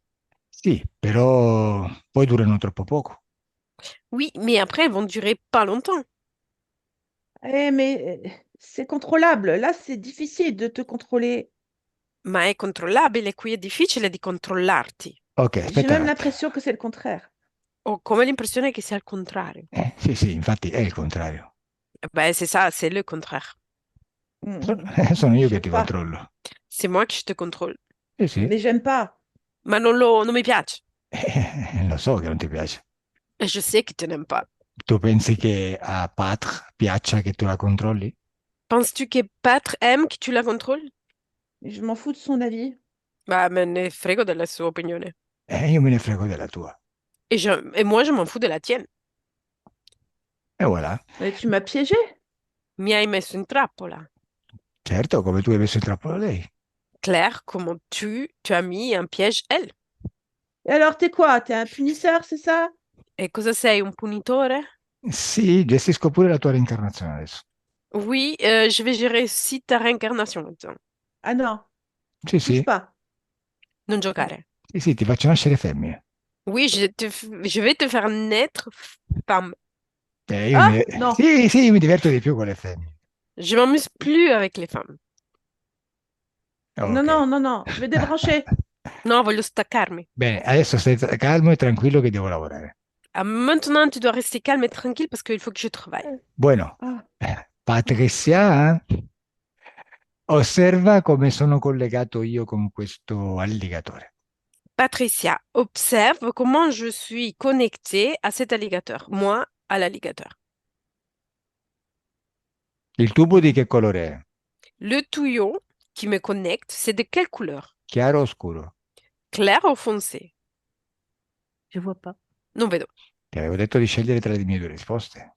Sì, però poi durano troppo poco. Oui, mais après, elles vont durer pas longtemps. Mais c'est contrôlable. Là, c'est difficile de te contrôler. Ma è controllabile, qui è difficile di controllarti. Ok, J'ai aspetta un même attimo. l'impression que c'est le contraire. Ho come l'impressione che sia il contrario. Sì, infatti è il contrario. Ben, c'est ça, c'est le contraire. Sono io che J'aime ti pas. controllo. C'est moi qui te contrôle. Sì. Mais j'aime pas. Ma non mi piace. Lo so che non ti piace. E je sais que tu n'aimes pas. Tu pensi che a Pat piaccia che tu la controlli? Penses-tu que Patre aime que tu la contrôles? Je m'en fous de son avis. Bah, me ne frego della sua opinione. Io me ne frego della tua. Et moi, je m'en fous de la tienne. E voilà. Mais tu m'as piégé. Mi hai messo in trappola. Certo, come tu hai messo il trappolo a lei. Claire, comment tu as mis un piège elle? Et alors, t'es quoi? T'es un punisseur, c'est ça? E cosa sei, un punitore? Sì, gestisco pure la tua reincarnazione adesso. Oui, je vais gérer aussi ta réincarnation maintenant. Ah non, Sì, touche sì. pas. Non giocare. Sì, ti faccio nascere femmine. Oui, je vais te faire naître femme. Io Ah, non. Sì, io mi diverto di più con le femmine. Je m'amuse plus avec les femmes. Non, Ok. non, non, non. Je vais débrancher. No, voglio staccarmi. Bene, adesso stai calmo e tranquillo che devo lavorare. Ah, maintenant, tu dois rester calme et tranquille parce qu'il faut que je travaille. Bueno, Ah, Patricia, osserva come sono collegato io con questo alligatore. Patricia, observe comment je suis connectée à cet alligator. Moi, à l'alligator. Il tubo di che colore è? Le tuyau qui me connecte, c'est de quelle couleur? Chiaro o scuro? Clair ou foncé? Je vois pas. Non vedo. Ti avevo detto di scegliere tra le mie due risposte.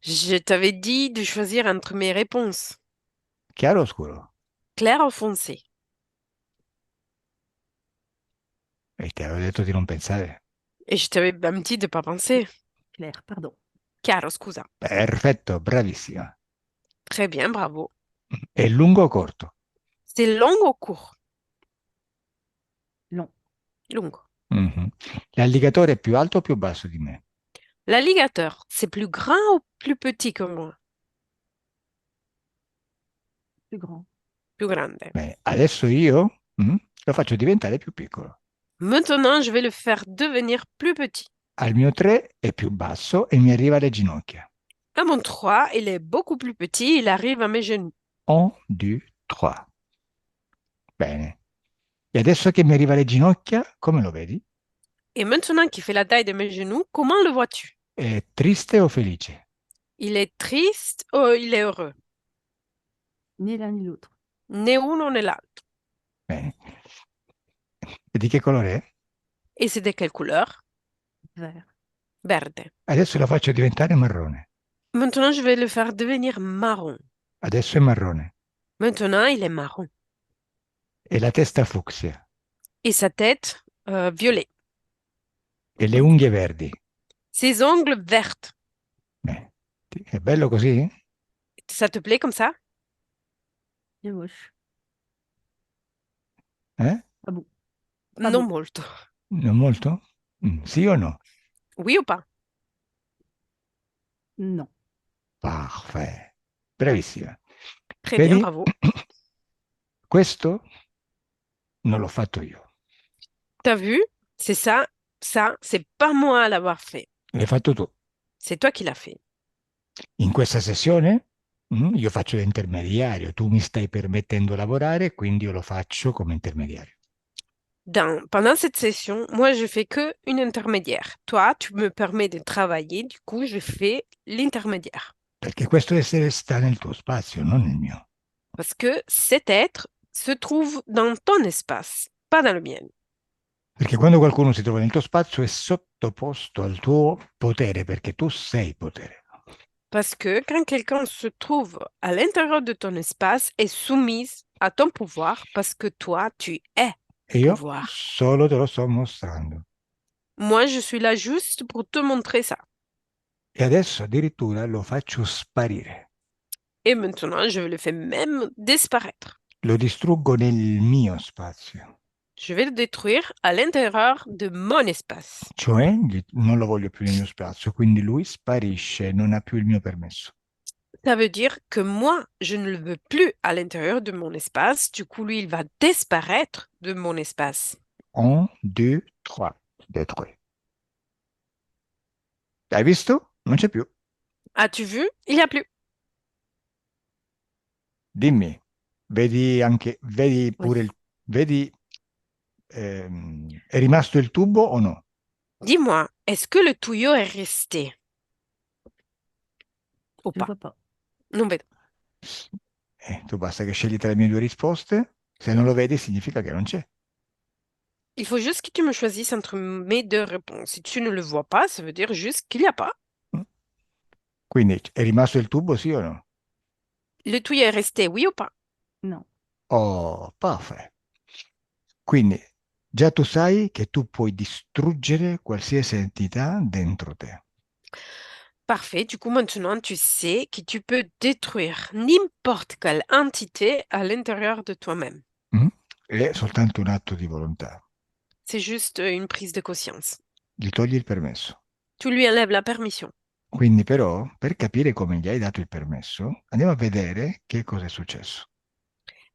Je t'avais dit de choisir entre mes réponses. Chiaro o scuro? Clair ou foncé? E ti avevo detto di non pensare. Et je t'avais même dit de pas penser. Claire, pardon. Chiaro, scusa. Perfetto, bravissima. Très bien, bravo. È lungo o corto? C'est long ou court? Long. Lungo. Mhm. L'alligatore è più alto o più basso di me? L'alligator, c'est plus grand ou plus petit que moi? Plus grand. Plus grande. Bene, adesso io lo faccio diventare più piccolo. Maintenant, je vais le faire devenir plus petit. Al mio 3 è più basso e mi arriva alle ginocchia. À mon 3, il est beaucoup plus petit, il arrive à mes genoux. 1, 2, 3. Bene. E adesso che mi arriva alle ginocchia, come lo vedi? Et maintenant qu'il fait la taille de mes genoux, comment le vois-tu? È triste o felice? Il est triste ou il est heureux? Ni l'un ni l'autre. Né uno né l'altro. Bene. E di che colore è? Et c'est de quelle couleur? Vert. Verde. Adesso lo faccio diventare marrone. Maintenant, je vais le faire devenir marron. Adesso è marrone. Maintenant, il est marron. E la testa fucsia. Et sa tête, violet. E le unghie verdi. Ses ongles verts. Bene. È bello così? Ça te plaît comme ça? C'est moche. Eh? Ah bon. Non molto. Non molto? Sì o no? Oui ou pas? Non. Parfait. Bravissima. Très bien, Vedi? bravo. Questo non l'ho fatto io. T'as vu? C'est ça, c'est pas moi à l'avoir fait. L'hai fatto tu. C'est toi qui l'as fait. In questa sessione io faccio l'intermediario, tu mi stai permettendo di lavorare, quindi io lo faccio come intermediario. Pendant cette session, moi, je fais que une intermédiaire. Toi, tu me permets de travailler, du coup, je fais l'intermédiaire. Perché questo essere sta nel tuo spazio, non nel mio. Parce que cet être se trouve dans ton espace, pas dans le mien. Perché quando qualcuno si trova nel tuo spazio è sottoposto al tuo potere, perché tu sei potere. Parce que quand quelqu'un se trouve à l'intérieur de ton espace, est soumise à ton pouvoir, parce que toi, tu es E io pouvoir. solo te lo sto mostrando. Moi, je suis là juste pour te montrer ça. E adesso addirittura lo faccio sparire. Et maintenant, je le fais même disparaître. Lo distruggo nel mio spazio. Je vais le détruire à l'intérieur de mon espace. Cioè non lo voglio più nel mio spazio, quindi lui sparisce, non ha più il mio permesso. Ça veut dire que moi, je ne le veux plus à l'intérieur de mon espace. Du coup, lui, il va disparaître de mon espace. 1, 2, 3. Détruit. Hai visto? Non c'è più. As-tu vu? Il n'y a plus. Dimmi, vedi pure Oui. vedi, è rimasto il tubo o no? Dis-moi, est-ce que le tuyau est resté? Ou Je ne pas? vois pas. Non vedo. Tu basta che scegli tra le mie due risposte. Se non lo vedi significa che non c'è. Il faut juste que tu me choisisses entre mes deux réponses. Si tu ne le vois pas, ça veut dire juste qu'il n'y a pas. Quindi è rimasto il tubo, sì o no? Le tuyau est resté, oui ou pas? Non. Oh, parfait. Quindi già tu sai che tu puoi distruggere qualsiasi entità dentro te. Parfait. Du coup, maintenant, tu sais que tu peux détruire n'importe quelle entité à l'intérieur de toi-même. È soltanto un atto di volontà. C'est juste une prise de conscience. Gli togli il permesso. Tu lui enlèves la permission. Quindi però, per capire come gli hai dato il permesso, andiamo a vedere che cosa è successo.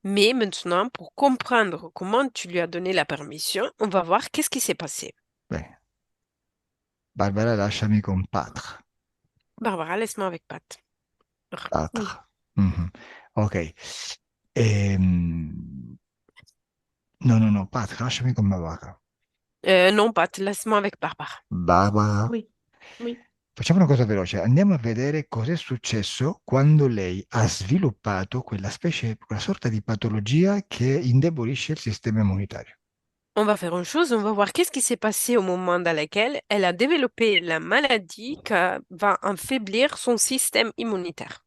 Mais maintenant, pour comprendre comment tu lui as donné la permission, on va voir qu'est-ce qui s'est passé. Bene. Barbara, lasciami con Patre. Barbara, laisse-moi avec Pat. Patre. Ok. No, Patre, lasciami con Barbara. Non, Pat, laisse-moi avec Barbara. Barbara. Oui. Oui. Facciamo una cosa veloce, andiamo a vedere cos'è successo quando lei ha sviluppato quella sorta di patologia che indebolisce il sistema immunitario. On va faire une chose, on va voir qu'est-ce qui s'est passé au moment dans lequel elle a développé la maladie qui va affaiblir son système immunitaire.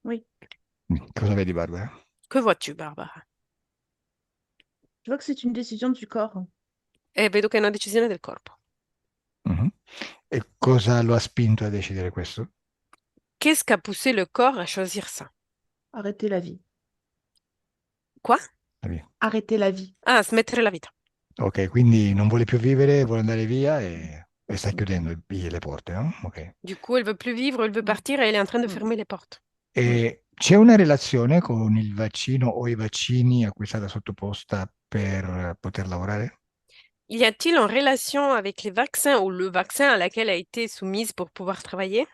Oui. Cosa vedi, Barbara? Che vois-tu, Barbara? Je vois que c'est une décision du corps. E vedo che è una decisione del corpo. Mhm. E cosa lo ha spinto a decidere questo? Qu'est-ce qui a poussé le corps à choisir ça? Arrêter la vie. Quoi? Via. Arrêter la vie. Ah, smettere la vita. Ok, quindi non vuole più vivere, vuole andare via e sta chiudendo le porte, no? Ok. Du coup, elle veut plus vivre, elle veut partir et elle est en train de Mm. fermer les portes. E c'è una relazione con il vaccino o i vaccini a cui è stata sottoposta per poter lavorare? Y a-t-il en relation avec les vaccins ou le vaccin à laquelle a été soumise pour pouvoir travailler?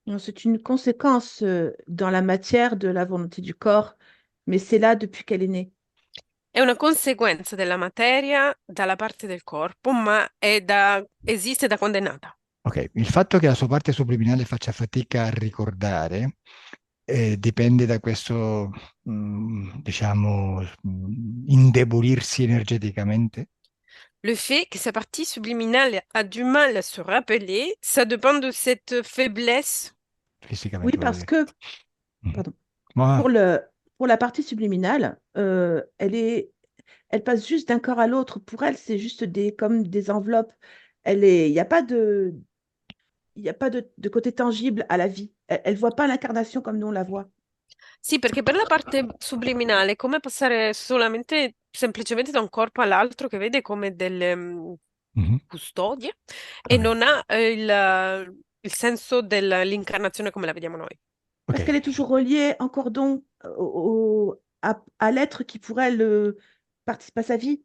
Non, c'est une conséquence dans la matière de la volonté du corps, mais c'est là depuis qu'elle est née. È una conseguenza della materia dalla parte del corpo, ma esiste da quando è nata. Ok, il fatto che la sua parte subliminale faccia fatica a ricordare dipende da questo, diciamo, indebolirsi energeticamente Le fait que sa partie subliminale a du mal à se rappeler, ça dépend de cette faiblesse. Oui, fisicamente, voglio parce dire. que, Mhm. pardon, Ma pour la partie subliminale, elle passe juste d'un corps à l'autre. Pour elle, c'est juste comme des enveloppes. Il n'y a pas de côté tangible à la vie. Elle voit pas l'incarnation comme nous on la voit. Sì, perché per la parte subliminale è come passare solamente, semplicemente da un corpo all'altro che vede come delle Mhm. custodie e Ok, non ha il senso dell'incarnazione come la vediamo noi. Parce ok. qu'elle est toujours reliée en cordon à l'être qui pourrait participer à sa vie.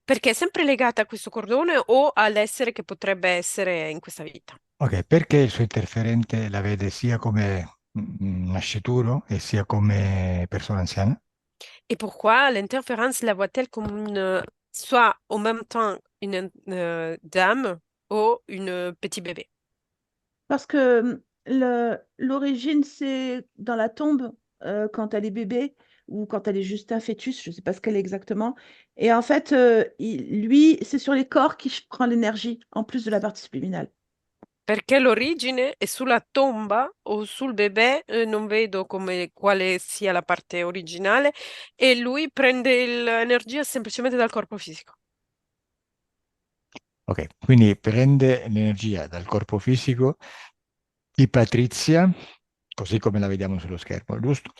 Perché è sempre legata a questo cordone o all'essere che potrebbe essere in questa vita. Ok, perché il suo interferente la vede sia come nascituro e sia come persona anziana? Et pourquoi l'interférence la voit-elle comme soit en même temps une dame ou une petit bébé? Parce que l'origine, c'est dans la tombe, quand elle est bébé ou quand elle est juste un fœtus, je ne sais pas ce qu'elle est exactement. Et en fait, lui, c'est sur les corps qui prend l'énergie, en plus de la partie subliminale. Perché l'origine è sulla tomba o sul bebè, non vedo come, quale sia la parte originale, e lui prende l'energia semplicemente dal corpo fisico. Ok, quindi prende l'energia dal corpo fisico di Patrizia, così come la vediamo sullo schermo, giusto?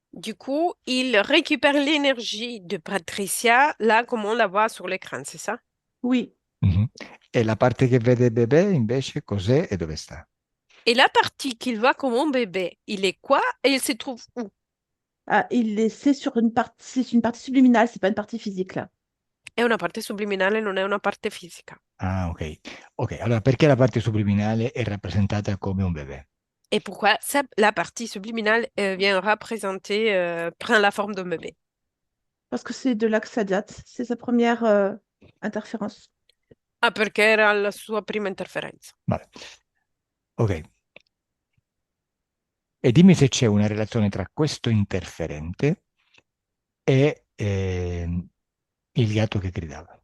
Du coup, il récupère l'énergie de Patricia, là, comme on la voit sur l'écran, c'est ça? Oui. Mhm. E la parte che vede bebè invece cos'è e dove sta? Et la partie qu'il voit comme un bébé, il est quoi et il se trouve où? Ah, c'est une partie subliminale, c'est pas une partie physique là. È una parte subliminale, non è una parte fisica. Ah, ok. Ok, allora perché la parte subliminale è rappresentata come un bebè? Et pourquoi la partie subliminale vient représenter, prend la forme d'un bébé? Parce que c'est de là que ça date. C'est sa première interférence. Ah, perché era la sua prima interferenza. Vabbè. Ok. E dimmi se c'è una relazione tra questo interferente e il gatto che gridava.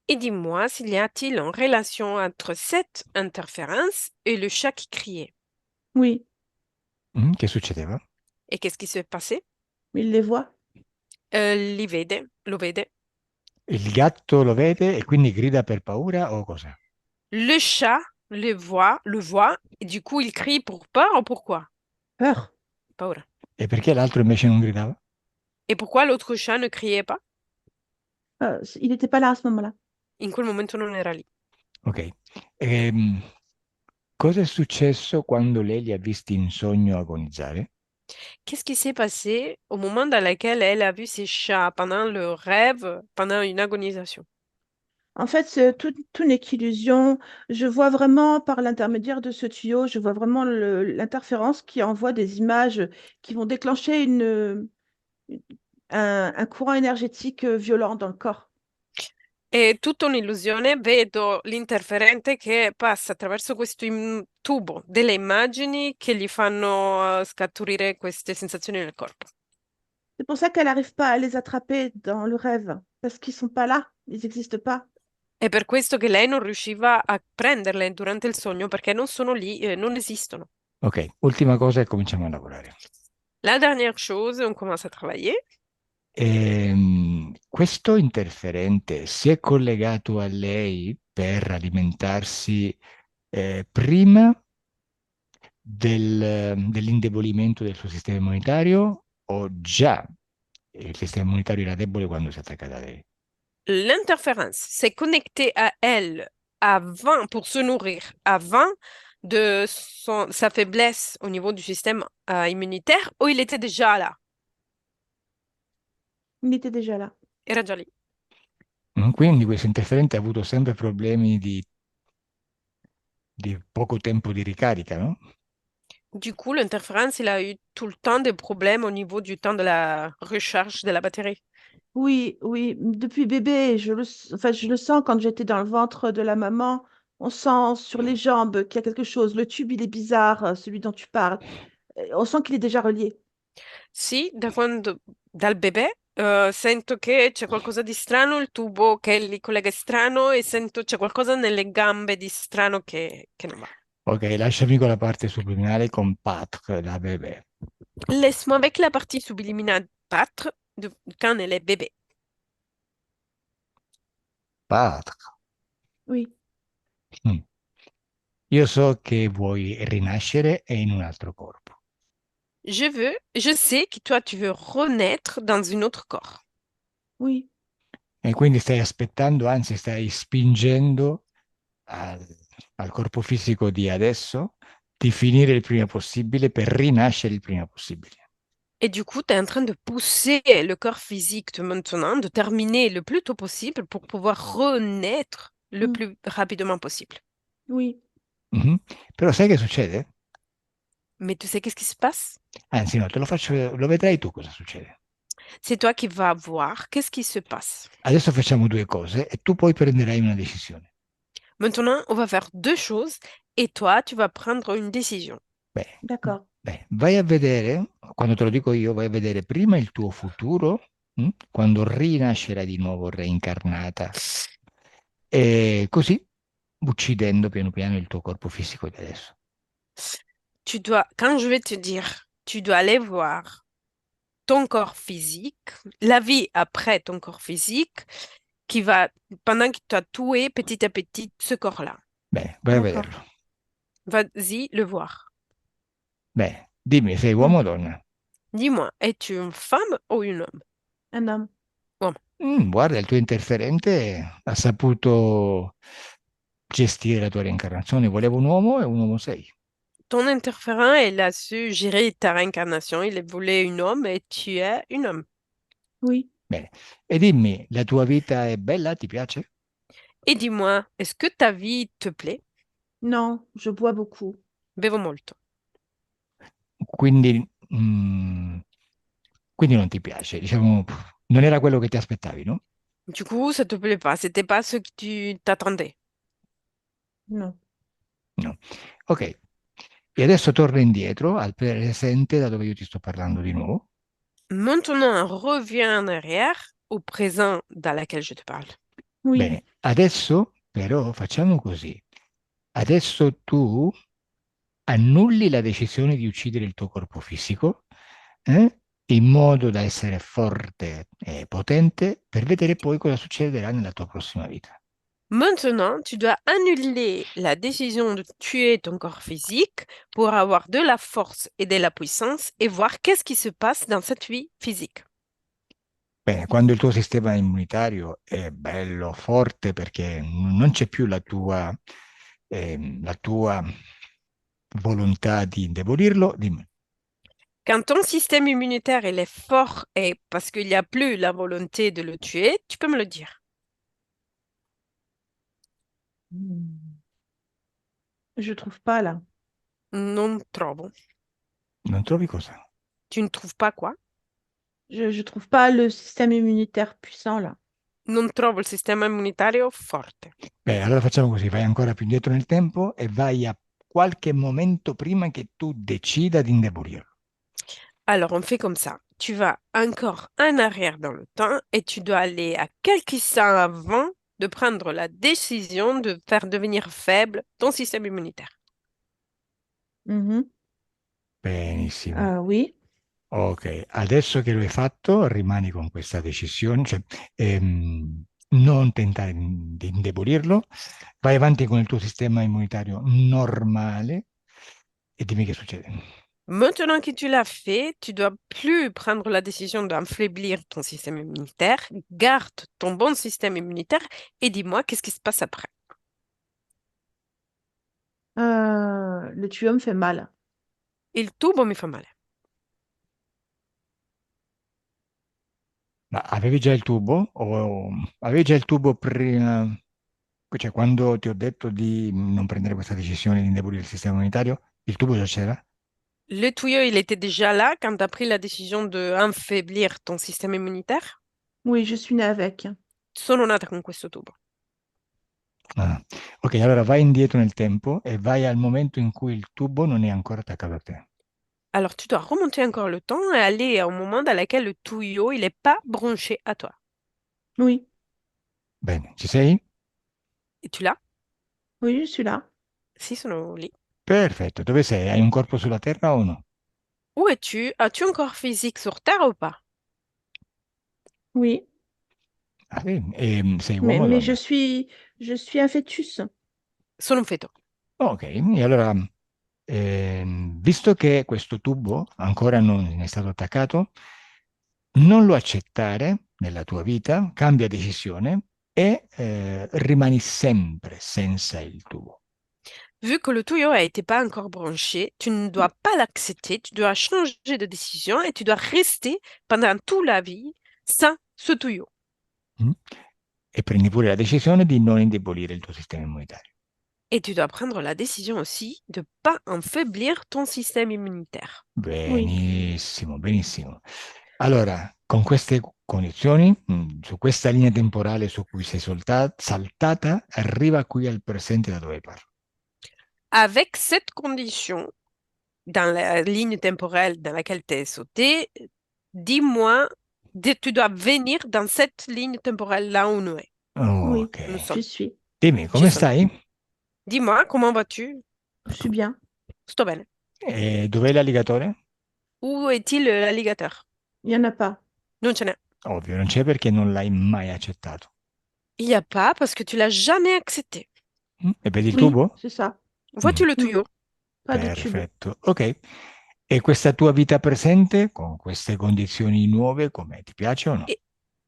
Et dis-moi s'il y a-t-il une relation entre cette interférence et le chat qui criait? Oui, Che succedeva? Et qu'est-ce qui s'est passé? il les voit. Li vede, lo vede. Il gatto lo vede e quindi grida per paura o cosa? Le chat le voit, et du coup il crie pour peur ou pourquoi? Peur. Paura. E perché l'altro invece non gridava? Et pourquoi l'autre chat ne criait pas? Il n'était pas là à ce moment-là. In quel momento non era lì. Ok. Ehm, Cosa è successo quando lei li ha visti in sogno agonizzare? Qu'est-ce qui s'est passé au moment dans lequel elle a vu ces chats pendant le rêve, pendant une agonisation? En fait, tout n'est qu'illusion. Je vois vraiment, par l'intermédiaire de ce tuyau, je vois vraiment l'interférence qui envoie des images qui vont déclencher un courant énergétique violent dans le corps. È tutta un'illusione, vedo l'interferente che passa attraverso questo tubo delle immagini che gli fanno scaturire queste sensazioni nel corpo. C'est pour ça qu'elle n'arrive pas à les attraper dans le rêve, parce qu'ils sont pas là, ils n'existent pas. È per questo che lei non riusciva a prenderle durante il sogno perché non sono lì, non esistono. Ok, ultima cosa e cominciamo a lavorare. La dernière chose, on commence à travailler. Questo interferente si è collegato a lei per alimentarsi prima dell'indebolimento del suo sistema immunitario o già il sistema immunitario era debole quando si è attaccata a lei? L'interférence s'est connectée à elle avant, pour se nourrir, avant de sa faiblesse au niveau du système immunitaire, ou il était déjà là? Il était déjà là. Era già lì. Quindi questo interferente ha avuto sempre problemi di poco tempo di ricarica, no? Du coup, l'interférence, il a eu tout le temps des problèmes au niveau du temps de la recharge de la batterie. Oui, oui, depuis bébé, enfin, je le sens quand j'étais dans le ventre de la maman. On sent sur les jambes qu'il y a quelque chose. Le tube, il est bizarre, celui dont tu parles. On sent qu'il est déjà relié. Sì, dal bebè sento che c'è qualcosa di strano, il tubo che li collega è strano e sento c'è qualcosa nelle gambe di strano che non va. Ok, lasciami con la parte subliminale con Patrick, la bebè. Laisse-moi avec la partie subliminale 4 quand elle est bébé. Patrick, Oui, mm. Io so che vuoi rinascere e in un altro corpo. Je sais que toi, tu veux renaître dans un autre corps. oui, E quindi stai aspettando, anzi stai spingendo al, al corpo fisico di adesso di finire il prima possibile per rinascere il prima possibile. Et du coup, tu es en train de pousser le corps physique de maintenant, de terminer le plus tôt possible pour pouvoir renaître le mm, plus rapidement possible. oui. Mhm. Però sai che succede? Mais tu sais qu'est-ce qui se passe? Anzi, no, te lo faccio, lo vedrai tu cosa succede. C'est toi qui vas voir qu'est-ce qui se passe. Adesso facciamo due cose e tu poi prenderai una decisione. Maintenant, on va faire deux choses et toi, tu vas prendre une décision. Beh, D'accord. vai a vedere, quando te lo dico io, vai a vedere prima il tuo futuro, quando rinascerai di nuovo reincarnata, e così uccidendo piano piano il tuo corpo fisico di adesso. Quand je vais te dire, tu dois aller voir ton corps physique, la vie après ton corps physique, qui va, pendant que tu as tué petit à petit ce corps-là. Beh, vai a D'accord. vederlo. Vas-y le voir. Beh, dimmi, sei Mm, uomo o donna? Dis-moi, es-tu une femme ou un homme? un homme. Homme. Guarda, il tuo interferente ha saputo gestire la tua reincarnazione. Volevo un uomo e un uomo sei. Ton interférent, il a su gérer ta réincarnation. Il voulait un homme et tu es un homme. Oui. Bene. E dimmi, la tua vita è bella? Ti piace? Et dis-moi, est-ce que ta vie te plaît? Non, je bois beaucoup. Bevo molto. Quindi, quindi non ti piace, diciamo, non era quello che ti aspettavi, no? Du coup, ça te plaît pas. C'était pas ce que tu t'attendais. Non. No. Ok, e adesso torna indietro al presente da dove io ti sto parlando di nuovo. Maintenant, reviens en arrière au présent dans lequel je te parle. Oui. Bene, adesso però facciamo così. Adesso tu annulli la decisione di uccidere il tuo corpo fisico, in modo da essere forte e potente per vedere poi cosa succederà nella tua prossima vita. Maintenant, tu dois annuler la décision de tuer ton corps physique pour avoir de la force et de la puissance et voir qu'est-ce qui se passe dans cette vie physique. Bene, quando il tuo sistema immunitario è bello, forte, perché non c'è più la tua volontà di indebolirlo, dimmi. Quand ton système immunitaire il est fort et parce qu'il n'y a plus la volonté de le tuer, tu peux me le dire. Mm. Je trouve pas là. Non trovo. Non trovi cosa? Tu ne trouves pas quoi? Je trouve pas le système immunitaire puissant là. Non trovo il sistema immunitario forte. Beh, allora facciamo così, vai ancora più indietro nel tempo e vai a qualche momento prima che tu decida di indebolirlo. Alors, on fait comme ça. Tu vas encore en arrière dans le temps et tu dois aller à quelques instants avant de prendre la décision de faire devenir faible ton système immunitaire. Mhm. Benissimo. Oui. Ok, adesso che lo hai fatto, rimani con questa decisione, cioè non tentare di indebolirlo, vai avanti con il tuo sistema immunitario normale e dimmi che succede. Maintenant que tu l'as fait, tu dois plus prendre la décision d'affaiblir ton système immunitaire. Garde ton bon système immunitaire et dis-moi qu'est-ce qui se passe après. Le tuyau me fait mal. Il tubo mi fa male. Ma avevi già il tubo? O avevi già il tubo prima, cioè quando ti ho detto di non prendere questa decisione di indebolire il sistema immunitario, il tubo già c'era? Le tuyau, il était déjà là quand tu as pris la décision d'affaiblir ton système immunitaire. Oui, je suis née avec. Sono nata con questo tubo. Ah. Ok, allora vai indietro nel tempo e vai al momento in cui il tubo non è ancora attaccato a te. Alors, tu dois remonter encore le temps et aller au moment dans lequel le tuyau, il n'est pas branché à toi. Oui, Bene, ci sei? Et tu l'as? oui, je suis là. Si, sono lì. Perfetto, dove sei? Hai un corpo sulla Terra o no? Où es-tu? As-tu un corps physique sur Terre ou pas? Oui, Ah, sì? E, sei mais, uomo o mais donna? je suis un fœtus. Sono un feto. Ok, e allora, visto che questo tubo ancora non è stato attaccato, non lo accettare nella tua vita, cambia decisione e rimani sempre senza il tubo. Vu que le tuyau a été pas encore branché, tu ne dois pas l'accepter, tu dois changer de décision et tu dois rester pendant toute la vie sans ce tuyau. Mm? E prendi pure la decisione di non indebolire il tuo sistema immunitario. Et tu dois prendre la décision aussi de pas affaiblir ton système immunitaire. Oui, Benissimo, benissimo. Allora, con queste condizioni, su questa linea temporale su cui sei saltata, arriva qui al presente da dove parlo. Avec cette condition, dans la ligne temporelle dans laquelle tu es sauté, dis-moi, tu dois venir dans cette ligne temporelle là où oui, Ok. nous je sommes. suis. Dimmi, Ci come sono. stai? Dis-moi, comment vas-tu? Je suis bien. Sto bene. E dov'è l'alligatore? Où est-il l'alligator? Il n'y en a pas. Non ce n'è. Ovvio, non c'è perché non l'hai mai accettato. Il n'y a pas parce que tu l'as jamais accepté. E vedi il Oui, tubo? c'est ça. Vois-tu le Non, tuyau? pas de tube. Perfetto, ok. E questa tua vita presente, con queste condizioni nuove, come ti piace o no? Et,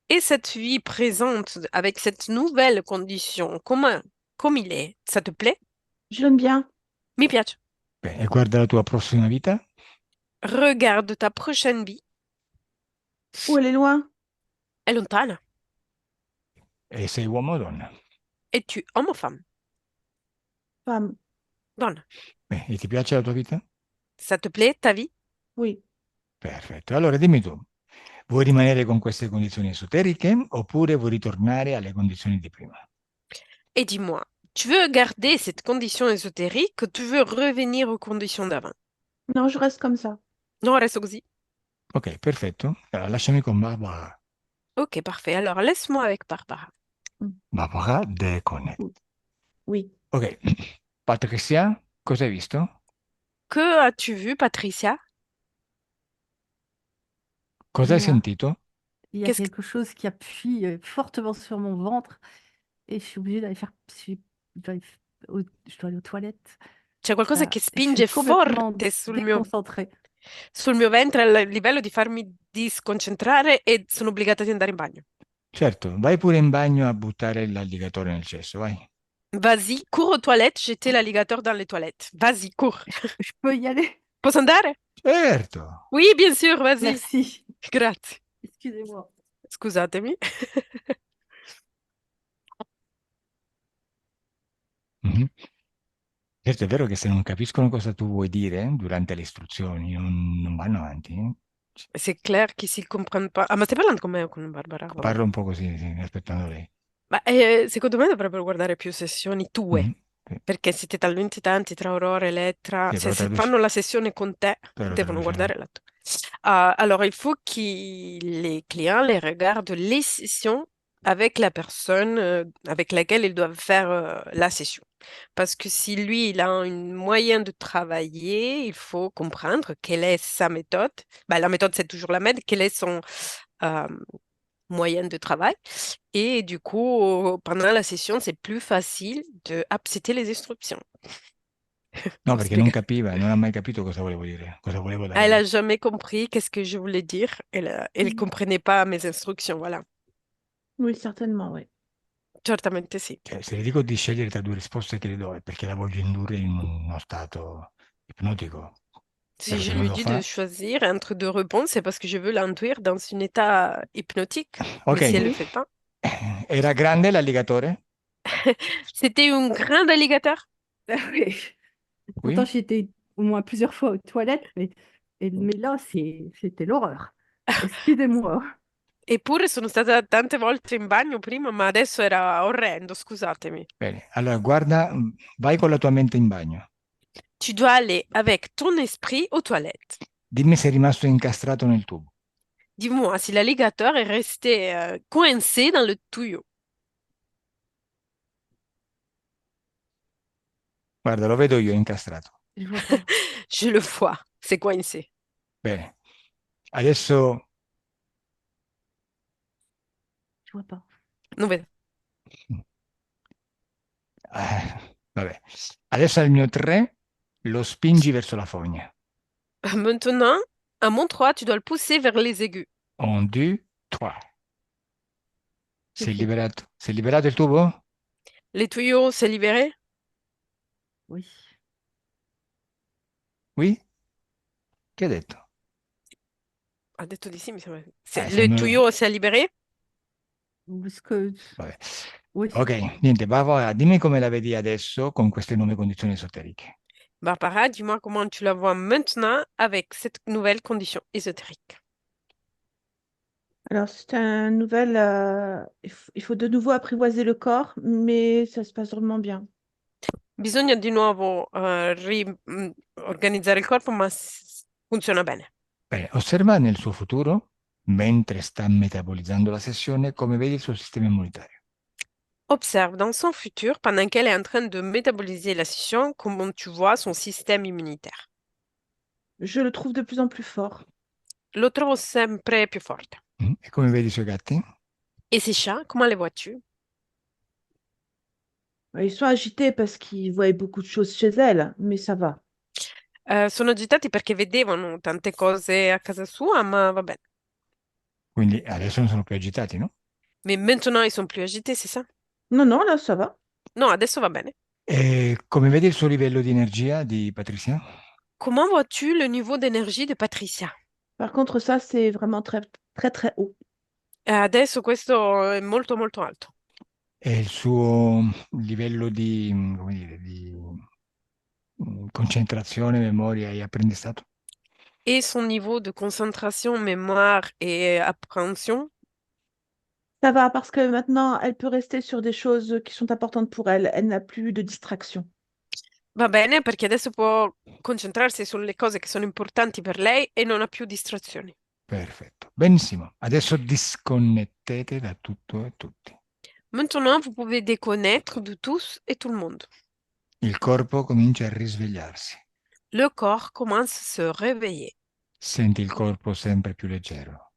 et cette vie présente avec cette nouvelle condition, comme il est, ça te plaît? Je l'aime bien. Mi piace. Bene, e guarda la tua prossima vita? Regarde ta prochaine vie. Oh, elle est loin. È lontana. E sei uomo o donna? Es-tu homme ou femme? Femme. Donna. Bene, e ti piace la tua vita? Ça te plaît, ta vie? Oui. Perfetto. Allora dimmi tu, vuoi rimanere con queste condizioni esoteriche oppure vuoi ritornare alle condizioni di prima? Et dis-moi, tu veux garder cette condition ésotérique ou tu veux revenir aux conditions d'avant? Non, je reste comme ça. Non, reste così. Ok, perfetto. Allora, lasciami con Barbara. Ok, parfait. Alors, laisse-moi avec Barbara. Mm. Barbara Deconnect. Oui. Ok, Patricia, cosa hai visto? Que as-tu vu, Patricia? Cosa Il hai y a, sentito? il y a Qu'est-ce que... quelque chose qui appuie fortement sur mon ventre et je suis obligée d'aller faire. Je dois aller je dois aller aux toilettes. C'è qualcosa che Je suis spinge complètement forte déconcentrée. sul mio ventre al livello di farmi disconcentrare e sono obbligata di andare in bagno. Certo, vai pure in bagno a buttare l'alligatore nel cesso, vai. Vas-y, cours aux toilettes, j'étais l'alligator dans les toilettes. Vas-y, cours. Je peux y aller? Posso andare? Certo. Oui, bien sûr, vas-y. Merci. Grazie. Excusez-moi. Scusatemi. Mhm. Certo, è vero che se non capiscono cosa tu vuoi dire durante le istruzioni, non vanno avanti. C'est clair che si comprende pas. Ah, ma stai parlando con me o con Barbara? Vabbè. Parlo un po' così, sì, aspettando lei. Ma secondo me dovrebbero guardare più sessioni tue, Mhm. Sì, perché siete talmente tanti tra Aurora e Elettra, sì, se fanno la sessione con te, però devono traduciamo. guardare la tua. Ah, alors, il faut que les clients les regardent les sessions avec la personne avec laquelle ils doivent faire la session. Parce que si lui, il a un moyen de travailler, il faut comprendre quelle est sa méthode. Bah, la méthode, c'est toujours la même. Quel est son euh, moyen de travail? Et du coup, pendant la session, c'est plus facile de accepter les instructions No, pour perché non spiegare. capiva, non ha mai capito cosa volevo dire, cosa volevo da Elle lei. a jamais compris qu'est-ce que je voulais dire. Elle Mhm. comprenait pas mes instructions. Voilà. Oui, certainement, oui. Certamente sì. Cioè, se le dico di scegliere tra due risposte che le do è perché la voglio indurre in uno stato ipnotico. Si Però je se non lui lo dis de fa, choisir entre deux réponses, c'est parce que je veux l'induire dans un état hypnotique. Mais ok. si elle le Oui. fait pas. Era grande l'alligatore? C'était un grand alligator. Oui. Pourtant, Oui? j'étais au moins plusieurs fois aux toilettes, mais là, c'était l'horreur. Excusez-moi. Eppure sono stata tante volte in bagno prima, ma adesso era orrendo, scusatemi. Bene, allora guarda, vai con la tua mente in bagno. Tu dois aller avec ton esprit aux toilettes. Dimmi se è rimasto incastrato nel tubo. Dis-moi si l'alligator est resté coincé dans le tuyau. Guarda, lo vedo io incastrato. Je vois pas. Je le vois, c'est coincé. Bene, adesso Je vois pas. Non vedo. vabbè. Adesso al mio 3 lo spingi verso la fogna. Maintenant, à mon 3, tu dois le pousser vers les aigus. 1, 2, 3. C'est Sei fait. liberato? Sei liberato il tubo? Les tuyaux, c'est libéré? Oui. Oui? Che hai detto? Ha detto di sì, mi sembra. Se Le non... tuyau, c'est libéré? Parce que, Vabbè. oui. Ok, niente, va, dimmi come la vedi adesso con queste nuove condizioni esoteriche. Barbara, dis-moi comment tu la vois maintenant avec cette nouvelle condition ésotérique. Alors, c'est un nouvel. Il faut de nouveau apprivoiser le corps, mais ça se passe vraiment bien. Bisogna di nuovo organizzare il corpo, ma funziona bene. Bene, osserva nel suo futuro, mentre sta metabolizzando la sessione, come vedi il suo sistema immunitario. Observe dans son futur, pendant qu'elle est en train de métaboliser la scission, comment tu vois son système immunitaire. Je le trouve de plus en plus fort. Lo trovo sempre più forte. E come vedi i suoi gatti? Et ses chats, comment les vois-tu? Ils sont agités parce qu'ils voient beaucoup de choses chez elle, mais ça va. Sono agitati perché vedevano tante cose a casa sua, ma va bene. Quindi adesso non sono più agitati, no? Mais maintenant, ils sont plus agités, c'est ça? Non, non, là, ça va. No, adesso va bene. E come vedi il suo livello di energia di Patricia? Comment vois-tu le niveau d'énergie de Patricia? Par contre, ça, c'est vraiment très, très, très haut. Adesso questo è molto molto alto. E il suo livello di, come dire, di concentrazione, memoria e apprendistato? Et son niveau de concentration, mémoire et appréhension? Ça va parce que maintenant, elle peut rester sur des choses qui sont importantes pour elle. Elle n'a plus de distraction. Va bene, perché adesso può concentrarsi sulle cose che sono importanti per lei e non ha più distrazioni. Perfetto, benissimo. Adesso disconnettete da tutto e tutti. Maintenant, vous pouvez déconnaître de tous et tout le monde. Il corpo comincia a risvegliarsi. Le corps commence à se réveiller. Senti il corpo sempre più leggero,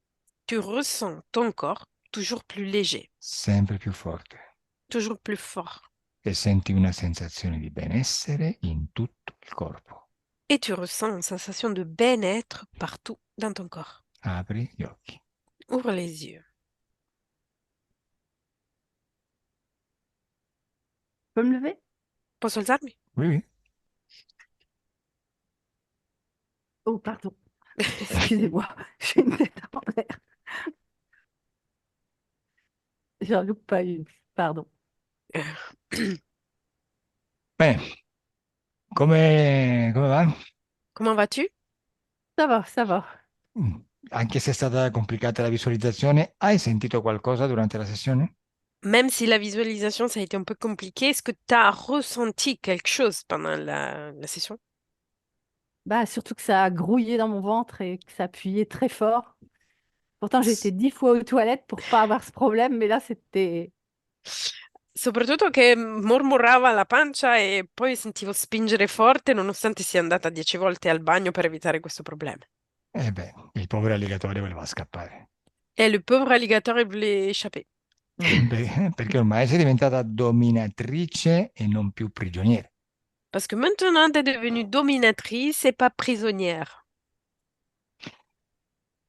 Tu ressens ton corps toujours plus léger, sempre più forte toujours plus fort. e senti una sensazione di benessere in tutto il corpo. Et tu ressens une sensation de bien-être partout dans ton corps. Apri gli occhi. Ouvre les yeux. Je peux me lever? Posso alzarmi? Oui, oui. Oh, pardon. Excusez-moi. J'ai une tête en l'air. J'en loupe pas une. Pardon. Bene, come va? Comment vas-tu? Ça va, ça va. Mm. Anche se è stata complicata la visualizzazione, hai sentito qualcosa durante la sessione? Même si la visualisation, ça a été un peu compliqué, est-ce que tu as ressenti quelque chose pendant la session? Bah, surtout que ça a grouillé dans mon ventre et que ça appuyait très fort. Pourtant, j'ai été 10 fois aux toilettes pour pas avoir ce problème, mais là, c'était... Soprattutto che mormorava la pancia e poi sentivo spingere forte nonostante sia andata 10 volte al bagno per evitare questo problema. E beh, il povero alligatore voleva scappare. E le pauvre alligator voulait échapper. Perché ormai sei diventata dominatrice e non più prigioniera. Parce que maintenant, t'es devenue dominatrice et pas prisonnière.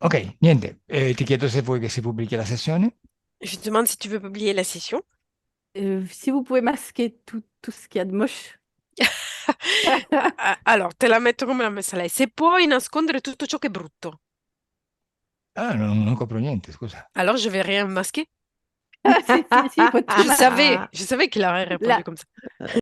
Ok, niente, ti chiedo se vuoi che si pubblichi la sessione. Je te demande si tu veux publier la session. Si vous pouvez masquer tout ce qu'il y a de moche. Allora, te la metto come l'ha messa lei. Se puoi nascondere tutto ciò che è brutto. Ah, non copro niente, scusa. Alors, je vais rien masquer. Si, il faut tout Je savais qu'il aurait répondu La- comme ça.